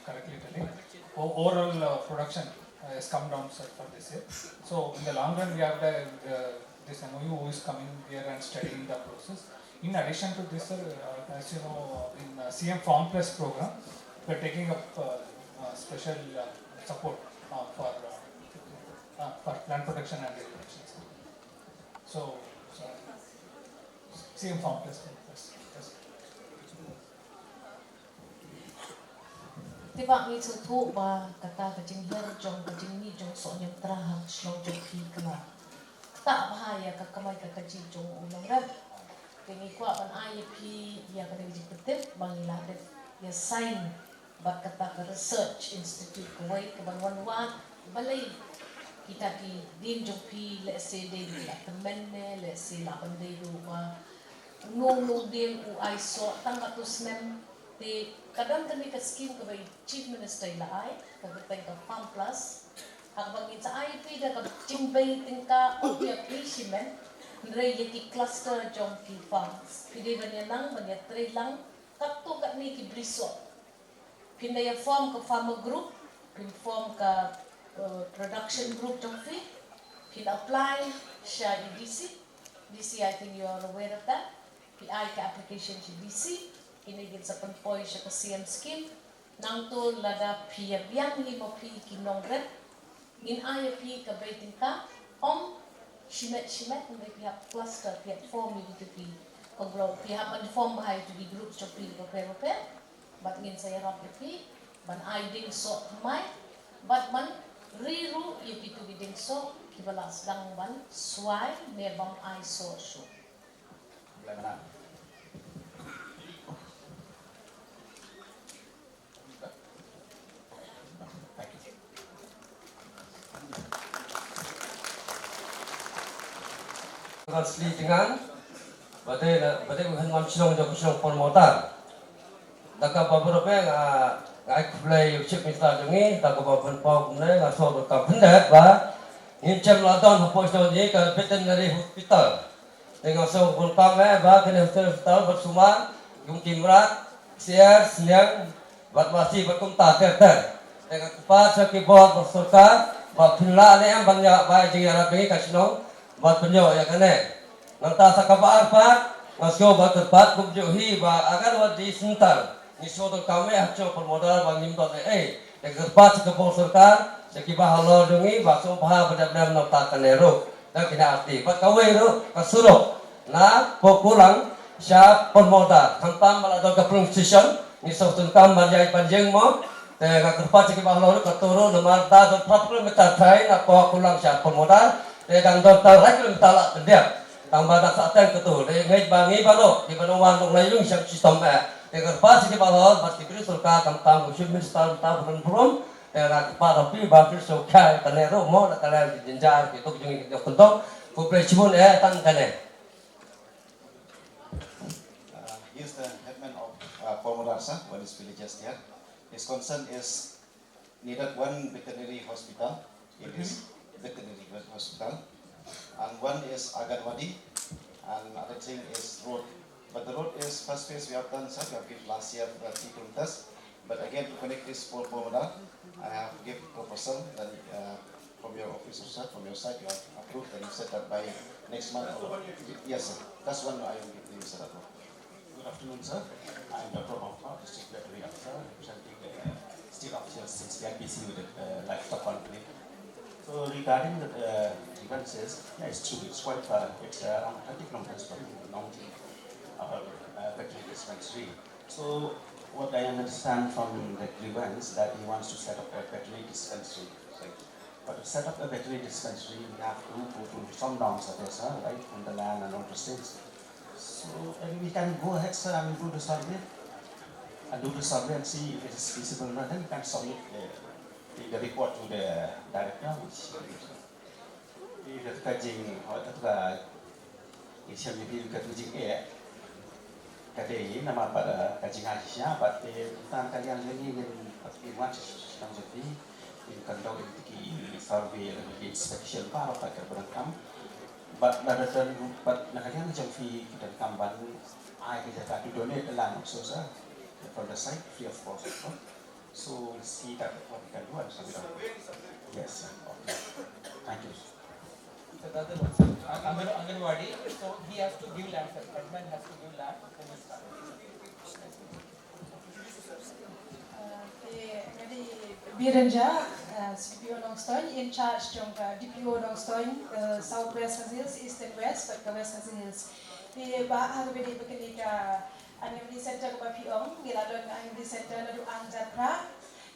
correctly telling, overall production has come down, sir, for this year. So in the long run, we have this MOU who is coming here and studying the process. In addition to this, sir, as you know, in CM Farm Plus program, we are taking up special support for plant protection and regulation. So CM Farm Plus. Yes. Tiba ni tu ba kata kecing her jong kecing ni jong so nyam terahang slong jong pi kena. Tak bahaya kakamai kecing jong ulang ram. Kengi kuat ban ai pi ya kena dijipetip bangilah def ya sign bat kata ke research institute kuwait ke banwan wat balai kita ki din jong pi let's say de la temen ne let's say la bandai rumah nung din u ai so tang batus nem di kadang kami ke scheme ke by chief minister la ai ke tengka farm plus ak bangin sa ai pi da ke chimbay tingka obya placement ndre yaki cluster jong ki farms pide banya nang banya tre lang kap tu kat ni ki briso pinda ya form ke farmer group pin form ke production group jong fi pin apply sha DC I think you are aware of that PI ke application ci DC ini gin sa penpoy siya ke CM scheme nang to lada pia biang lima pi kinong red in ay pi ke baiting ka shimet ng pihak cluster pihak form itu pi konglo pihak man form ay to be groups to pi repair but ngin saya rap pi ban ay ding so mai but man riru itu bi ding so kibalas lang ban swai nebang ay so Asli dengan badai bukan macam jauh promoter. Dapat beberapa yang play chip misal jengi, dapat beberapa kemudian asal dapat pendat bah. Ini cem ladon apa istilah ni ke veterinary hospital. Dengan asal beberapa bah kena hospital bersumar, yung timrat, siar, siang, buat masih berkumta ter. Dengan tempat sekibat bersurkan, buat pinla ni yang banyak bah jengi arab ini kasino. Buat penyo ya kene nanta sakabar pat ngasyo buat tempat kubjuhi ba agar buat di sentar ni sodo kami hacho permodal bang nimto de tempat sekepol serkar sekiba halo dungi ba so bah benar-benar nota kanero dan kena arti buat kawe ro kasuro na pokulang sya permodal tanpa malado ke station ni so tentang banjai panjang mo te tempat sekiba halo katuro nomor ta 4 kilometer train apa kulang sya permodal dengan dokter lagi talak pendiam tambah dak saten ketu ngai bangi balo di banwan long lailung siap sistem dengan pas di balo pasti kri surka tentang musim mistal ta belum dengan tapi bakir sokai kanero mo nak kala jenjar gitu jungi kita kentok population tan kane. He's the headman of Formodarsa, one is villages there. His concern is needed one veterinary hospital. It is veterinary hospital, and one is Agarwadi, and other thing is road. But the road is first phase we have done, sir. We have given last year 3 kilometers. But again, to connect this for Pomodar, I have given proposal that from your office, sir, from your side, you have approved and you said that by next month. Yes, sir. That's one I will give you, sir. Good afternoon, sir. I am Dr. Bangpa, District Veterinary Officer, representing the state officials since we are busy with the livestock conflict. So regarding the grievances, yeah, it's true. It's quite far. It's around 30 kilometers from Nongji, our veterinary dispensary. So what I understand from the grievance that he wants to set up a veterinary dispensary. But to set up a veterinary dispensary, we have to go to some downs of this, right, from the land and all those things. So we can go ahead, sir, and do the survey and see if it is feasible or not. Then we can submit the report to the director, which is the kajing or the issue maybe the kajing air. Kadai nama pada kajing hadisnya, but tentang kalian lagi yang pertimbang sistem jadi in kandau ini survey dan inspection para pakar berangkam. But rather than but nakalian jam fee dan kamban I kita tak donate the land also sir from the site free of cost. So we'll see that what we can do and sum it up. Yes, okay. Thank you. So the other one, Anganwadi, so he has to give land, admin has to give land, then we start. Biranja, CPO Nongstoin, in charge of DPO Nongstoin, Southwest Hills, East and West, but the West Hills. The Baha Vedi Bakanika, and the center of Piong, the Ladon and the center of Anjapra,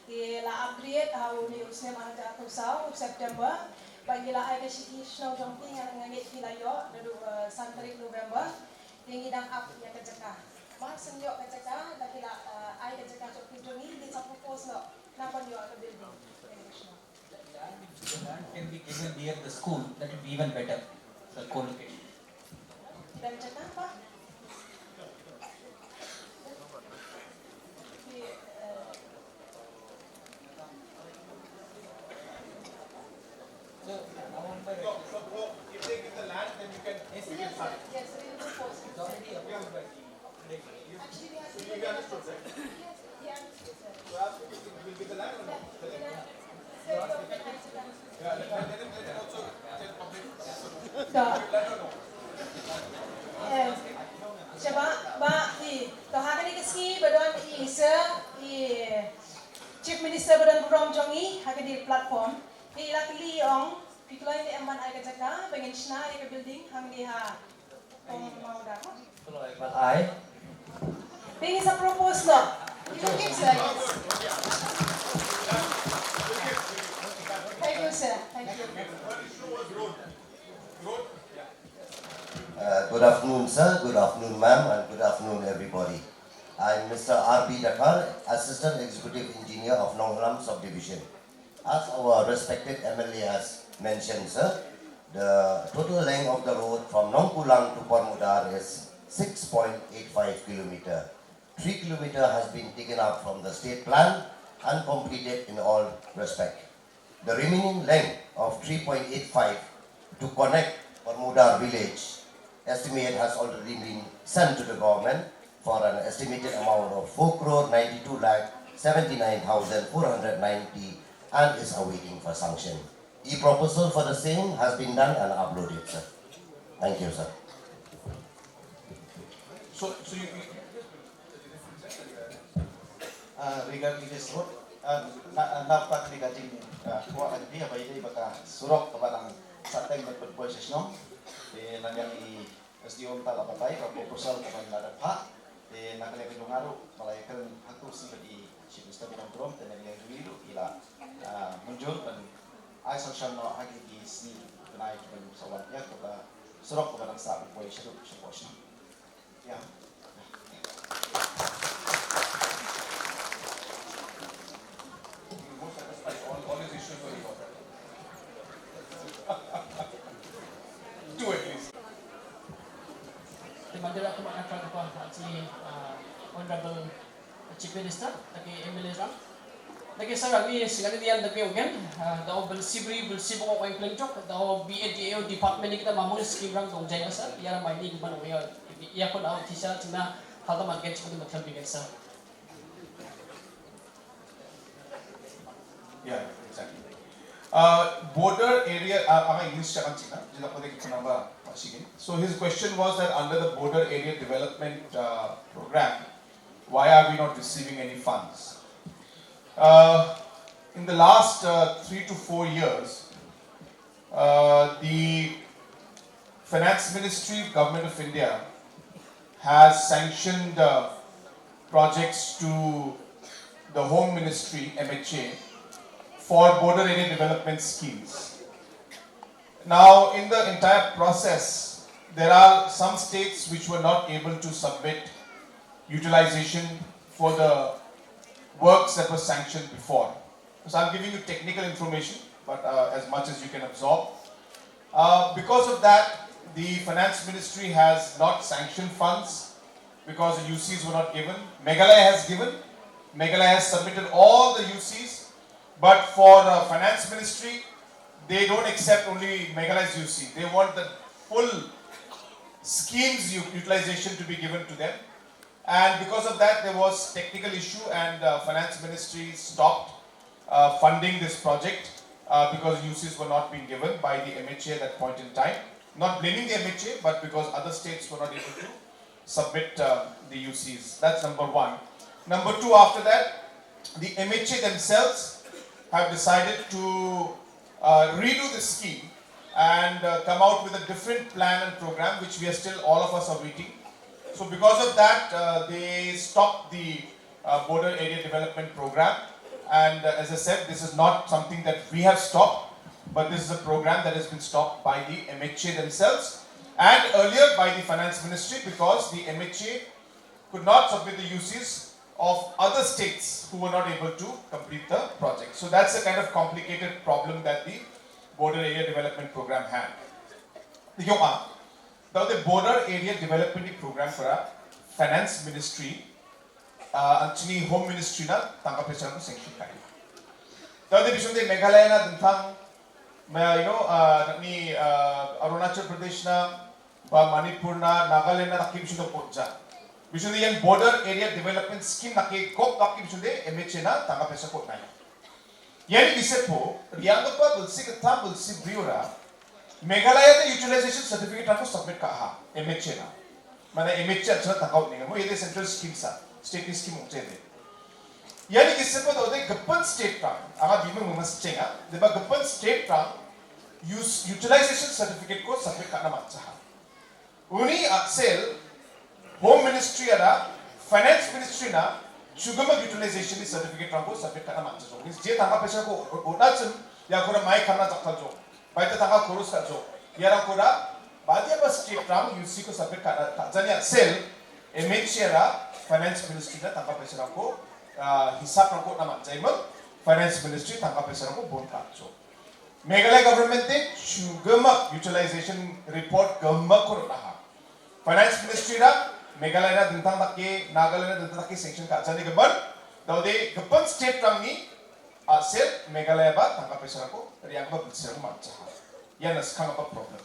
the La upgrade, how we use them on the South September, but the La Irish snow jumping and get Hilayo, the Santarik November, the Nidam up Yakataka. Mas senjok kacaka, lagi lah, I kacaka untuk pintu ni, dia tak propose nak, kenapa dia ada building? The land can be given near the school, that would be even better, the co-location. Dan cakap apa? So if they give the land, then you can. Yes, we will propose. It's already approved by the Actually, we have So you understood, right? Yes, he understood, sir. So ask him if he will give the land or not. Yeah, let him also tell public. Land or no? Coba, Mbak, tohakan ni keski badan Chief Minister badan Burong Jongi hakan di platform. Lakili ong pikulan ni aman ay kajaka pengen sna ay building hang di ha. Mau dah. Kalau ikan ai, Pengen sa propose lo. You give sir. Thank you sir. Thank you. Good afternoon, sir. Good afternoon, ma'am, and good afternoon, everybody. I'm Mr. R.B. Dakar, Assistant Executive Engineer of Nonglam Subdivision. As our respected MLA has mentioned, sir, the total length of the road from Nongkulang to Pormudar is 6.85 kilometer. 3 kilometer has been taken up from the state plan and completed in all respect. The remaining length of 3.85 to connect Pormudar village estimate has already been sent to the government for an estimated amount of 4,92,79,490 and is awaiting for sanction. E-proposal for the same has been done and uploaded, sir. Thank you, sir. So you regarding this road, dapat regarding kuat lagi apa ini baka surok kepada sateng berproses nom, nangyang i SDO tala patay proposal kepada nada pak, nakale kedungaru melayakan aku sih di Sibista Bidang dan yang dulu ila muncul dan asal no lagi di sini kenai dengan sawatnya kepada surok kepada sa berproses seposna. Ya. all his issues were resolved. Do at least. Terima kasih aku makan apa si Honorable Chief Minister lagi MLA Ram. Lagi saya lagi segala dia lagi mungkin dah bersibuk ko yang pelancong dah BADO department kita mamun skim rang dong jaya sa ya ramai ni gimana ya pun awak tisha cina hal tu makin cepat macam biasa. Yeah, exactly. Border area, English so his question was that under the border area development program, why are we not receiving any funds? In the last 3 to 4 years, the Finance Ministry, Government of India, has sanctioned projects to the Home Ministry, MHA, for border area development schemes. Now, in the entire process, there are some states which were not able to submit utilization for the works that were sanctioned before. So I'm giving you technical information, but as much as you can absorb. Because of that, the Finance Ministry has not sanctioned funds because the UCs were not given. Meghalaya has given. Meghalaya has submitted all the UCs, but for Finance Ministry, they don't accept only Meghalaya's UC. They want the full schemes utilization to be given to them. And because of that, there was technical issue, and Finance Ministry stopped funding this project because UCs were not being given by the MHA at that point in time. Not blaming the MHA, but because other states were not able to submit the UCs. That's number one. Number two, after that, the MHA themselves have decided to redo the scheme and come out with a different plan and program, which we are still, all of us are waiting. So because of that, they stopped the border area development program. And as I said, this is not something that we have stopped, but this is a program that has been stopped by the MHA themselves and earlier by the Finance Ministry, because the MHA could not submit the UCs of other states who were not able to complete the project. So that's the kind of complicated problem that the border area development program had. The border area development program for a Finance Ministry actually Home Ministry na tangkap pesan ko sanction kaya. Tadi bisun de Meghalaya na tentang ni Arunachal Pradesh na ba Manipur na Nagaland na nakip bisun de porja. Bisun de yang border area development scheme nakip kop nakip bisun de MHA na tangkap pesan ko kaya. Yani bisa po riang pa bulsi kata bulsi biura Meghalaya the utilization certificate aku submit ka MHA na. Mana MHA aja tangkap ni mo ini central scheme sa. State scheme ungcede. Yani kisah pada orang gapan state trunk, agak bingung mesti cenga. Deba gapan state trunk utilization certificate ko submit karena macam. Uni Axel Home Ministry ada, Finance Ministry na juga utilization certificate trunk ko submit karena macam. Ini dia tangkap pesa ko, orang cem yang korang mai karena jakal jo, baik tangkap kurus kat jo. Yang korang badia pas state trunk UC ko submit karena jadi Axel MHA ada. Finance Ministry na tangkap pesa ko hisap ko nama jaimal Finance Ministry tangkap pesa ko bon kacho. Meghalaya government te juga utilization report gamma ko raha. Finance Ministry na Meghalaya na dintang takke Nagaland na dintang takke sanction ka jani gaban daude gaban state rang ni sel Meghalaya ba tangkap pesa ko riang ba bisa ko matcha. Yan as kang apa problem.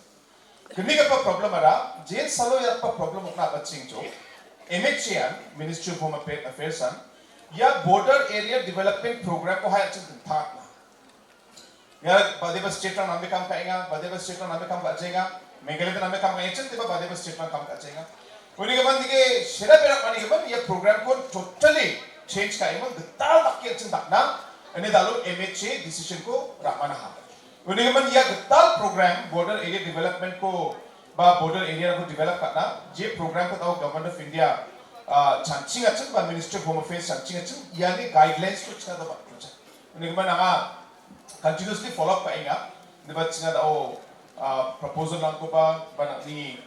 Kini apa problem ada jail salo ya apa problem ukna baching jo. MHA Ministry of Home Affairs या border area development program को है अच्छे था ना यार बादे बस state नाम में काम करेगा बादे बस स्टेट नाम में काम करेगा मेघालय नाम में काम करेगा चल तेरा बादे बस स्टेट नाम काम करेगा उन्हीं के बाद दिखे शेरा पेरा पानी के बाद ये program को totally change करेगा गत्ताल तक अच्छे तक ना इन्हें डालो MHA decision को रामाना हाँ उन्हीं के बाद ये गत्ताल program border area development को ba border area ko develop karna je program ko tau government of India chanching achun ba Ministry of Home Affairs chanching achun yani guidelines ko chna da ba kucha uni ba na continuously follow up painga de ba chna da proposal lang ko ba ni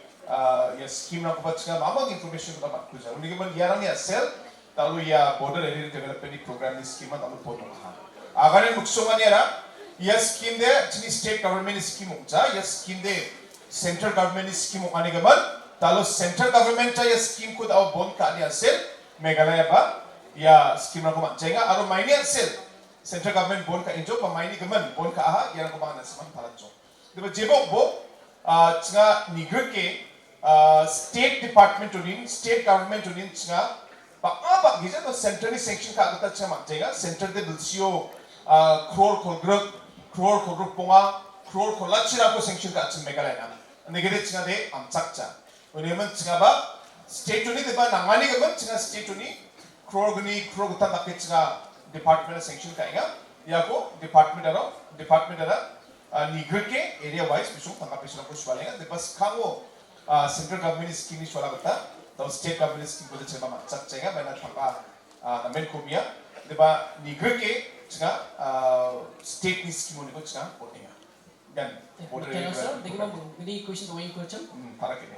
ya scheme lang ko ba chna mamang information ko da ba kucha uni ba yarang ya sel talu ya border area development program ni scheme talu poto ha agane muksoma ni ara ya scheme de chni state government scheme ucha ya scheme de Central government scheme ani gamal talo central government cha ya scheme ko daw bon ka ni asel Meghalaya ba ya scheme na ko mancenga aro maini asel central government bon ka injo pa maini gaman bon ka ha ya ko ba na saman palatjo diba jebo bo chinga nigr ke state department unin state government unin chinga ba gija to central ni sanction ka agata cha mancenga central de bilsio crore khogruk ponga crore kholachira ko sanction ka chin Meghalaya na negede chinga de amchakcha uneman chinga ba state uni de ba nangani gaban chinga state uni crore guta takke chinga department sanction ka inga ya ko department ara nigr ke area wise bisu tanga pisna ko shwalenga de bas khango central government scheme ni shwala bata to state government scheme ko de chema chak chenga bana thapa amen komia de ba nigr ke chinga state ni scheme ni ko chinga potinga dan border area ini question to question para kini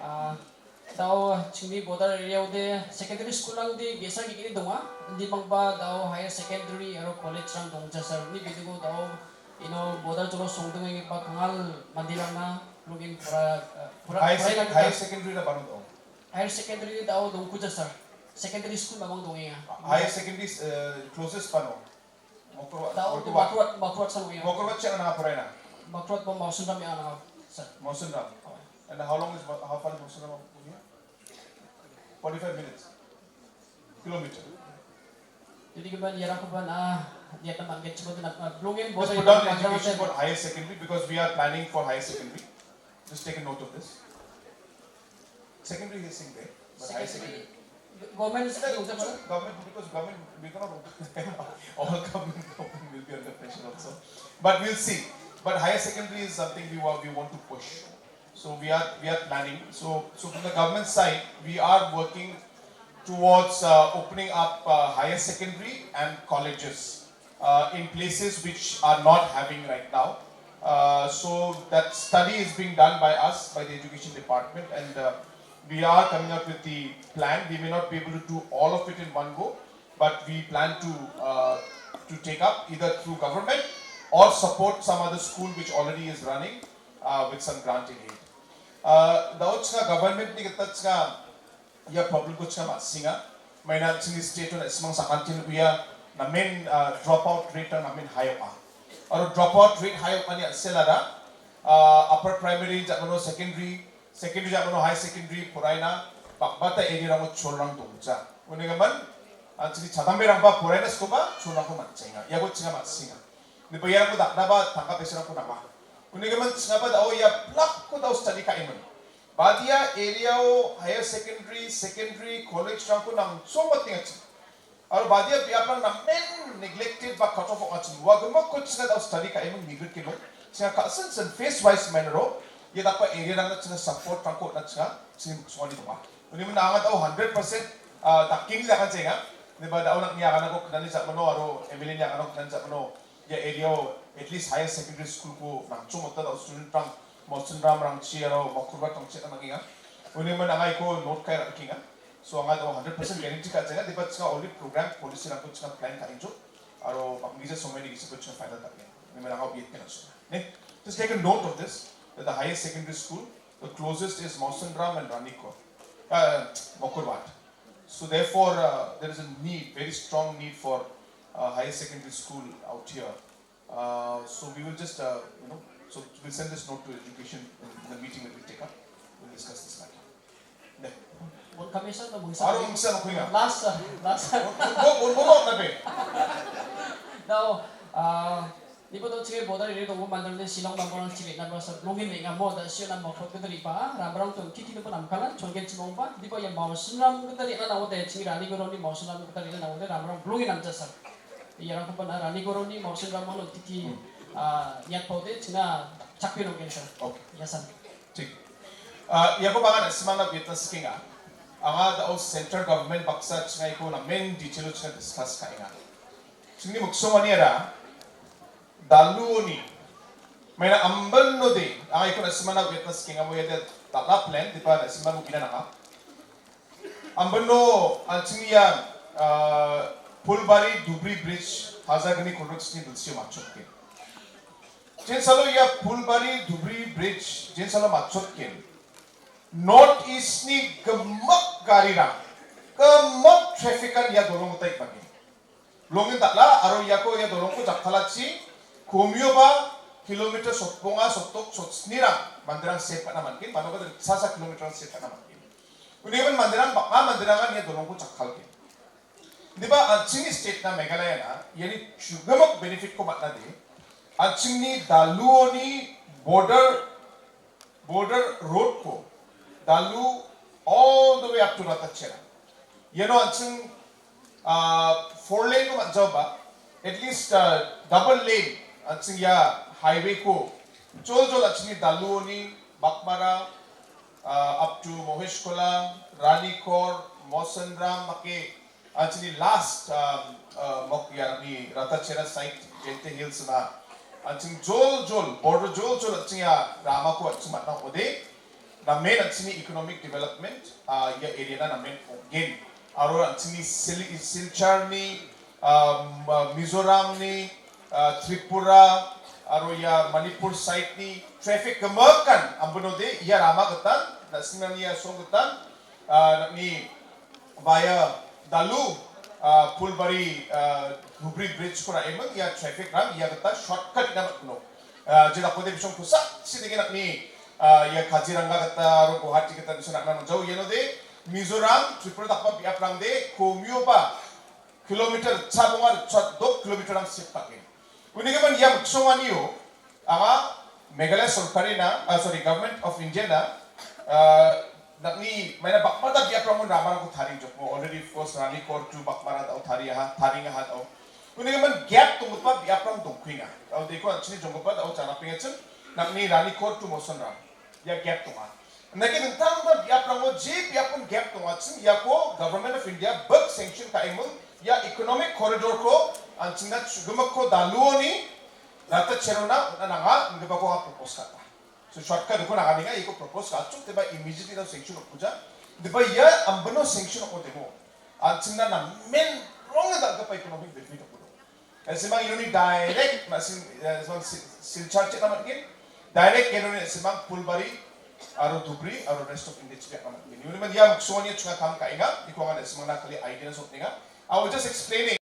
tau chimi border area ude secondary school lang di biasa gini donga di bangba tau higher secondary aro college rang dong jasar ni bidigo tau border jolo songdong ngi pa kangal mandilang na lugin pura higher secondary na banong dong higher secondary tau dong ku jasar secondary school mamang dong ya higher secondary closest pano tau bakruat sa luya bakruat cha na pura Bakruat po Mausunram yana sir. Mausunram. And how far is Mausunram from here? 45 minutes. kilometer. Jadi kemudian ya rakuban dia teman kita sebut belungin Just put down education for higher secondary because we are planning for higher secondary. Just take a note of this. Secondary is in there, but higher secondary. Government government because government we cannot all government will be under pressure also. But we'll see. But higher secondary is something we want to push. So we are planning. So from the government side, we are working towards opening up higher secondary and colleges in places which are not having right now. So that study is being done by us, by the education department, and we are coming up with the plan. We may not be able to do all of it in one go, but we plan to take up either through government or support some other school which already is running with some granting aid. The government ni kita ya problem ko chama singa maina chini state on smang sakantin uya na main dropout rate na main high pa or dropout rate high pa ni selara upper primary jamano secondary jamano high secondary puraina pakbata area ramo cholrang tongcha unega man chini chadamberang ba puraina skoba cholrang ko manchainga ya ko chinga masinga ni bayar ko dakna ba tangka pesera ko nama unega man chinga ba dao ya plak ko dao study ka iman Badia area higher secondary college rangko nang so mating achi. Aru badia biapang na men neglected ba cut off achi. Wagama ko chinga daw study ka emang neglect kilo. Chinga cousins and face wise manner ye dapat area rang na chinga support rangko na chinga soni to ba. Uni man angat daw 100% taking la kan chinga. Di ba daw nak niya kana ko kanani sa mano aru emily niya kana ko kanani sa mano ye area at least higher secondary school ko nang chumata daw student rang Mosunram rang chiaro makurba tongche na manginga uni man angai ko note kai rakinga so angai 100% guarantee ka changa dipat ska only program policy rang ko changa plan ka injo aro mangija so many gisi ko changa final ta uni man angai biet kana so ne just take a note of this that the highest secondary school the closest is Mosunram and Ranikor Mokurbat so therefore there is a need very strong need for higher secondary school out here so we will just so we'll send this note to education in the meeting that we take up. We'll discuss this matter. Last. Now, di ba daw sige boda rin ito mandal din silong bangko ng sige na ba sa lungin nga mo da siya na makot kadali pa rabrang to kiki pa nam kalan chonggen chimong pa di ba yung mausunam kadali na nawde sige rani goro ni mausunam kadali na nawde rabrang lungin nam jasa iyang ko pa na rani goro ni mausunam mo kiki niat paude cina cakpi nong kensa. Okay. Yasan. Cik. Ya ko bangan semana Vietnam kinga. Anga da center government baksa cina ko na main detail cina discuss ka inga. Cini muksomani ada dalu ni. Maina amban no de. Anga ko na semana Vietnam kinga mo yada tata plan di pa na semana mo kina naka. Amban no cini ya Pulbari Dubri Bridge Hazagani Kodok cini dulsio machok ke. Jinsalo ya Pulbari Dubri Bridge jinsalo machotkin North East ni gemak garira gemak traffican ya dolong utai pagi longin takla aro ya ko ya dolong ko jaktalachi komio ba kilometer sotponga sotok sotsnira mandirang sepa naman kin mano ka sasa kilometer sepa naman kin uniman mandirang baka mandirangan ya dolong ko jaktalkin di ba anchini state na Meghalaya na yani gemak benefit ko matna de Achingni Daluoni border road ko Dalu all the way up to Ratachera. You know, Aching 4 lane ko matjaba at least double lane Aching ya highway ko chol Achingni Daluoni Bakmara up to Moheshkola, Ranikor, Mosunram make Achingni last mokya ni Ratachera site Gente Hills na Anjing jol border jol anjing ya rama ko anjing matna ode na main anjing economic development ya area na main gain aro anjing Silchar ni Mizoram ni Tripura aro ya Manipur side ni traffic kemakan ambonode ya rama ketan nasina ni ya song ketan ni via Dalu Pulbari Dubri Bridge ko na emang ya traffic ram ya kata shortcut na matno jeda ko de bisong kusa si de nak ni ya Kaziranga kata ro Guwahati kata bisong nak nang jauh yeno de Mizoram, Tripura dakpa biaprang de ko mioba kilometer sabongar 2 kilometer ang sipakin. Unigaman yam ksonganiyo anga Meghalaya Sarkari na Government of India na nakni may bakmada biaprang mo ramang ko thari jok mo already first Ranikor to bakmara daw thari nga hat o. Unigaman gap tungkol pa biaprang dongkwinga. Aw deko actually jong pa daw chana pingachin nakni Ranikor to Mosanram. Ya gap tunga. Naging tentang ba biaprang mo je biapun gap tunga chin ya ko Government of India bug sanction ka imul ya economic corridor ko ancinga gumak ko daluoni nata cherona nanga ngba ko propose kata. So shortcut ko nagani nga iko propose ka chuk teba immediately na sanction puja. Deba ya ambano sanction ko demo. Ancinga na men wrong da ka economic benefit ko. Semang ini direct masing silchar cek namat gin direct keno ni semang pulbari aro dubri aro rest of India cek namat gin. Ini man ya maksuanya cuma kam kainga iko nga semang nakali idea sok ninga. I was just explaining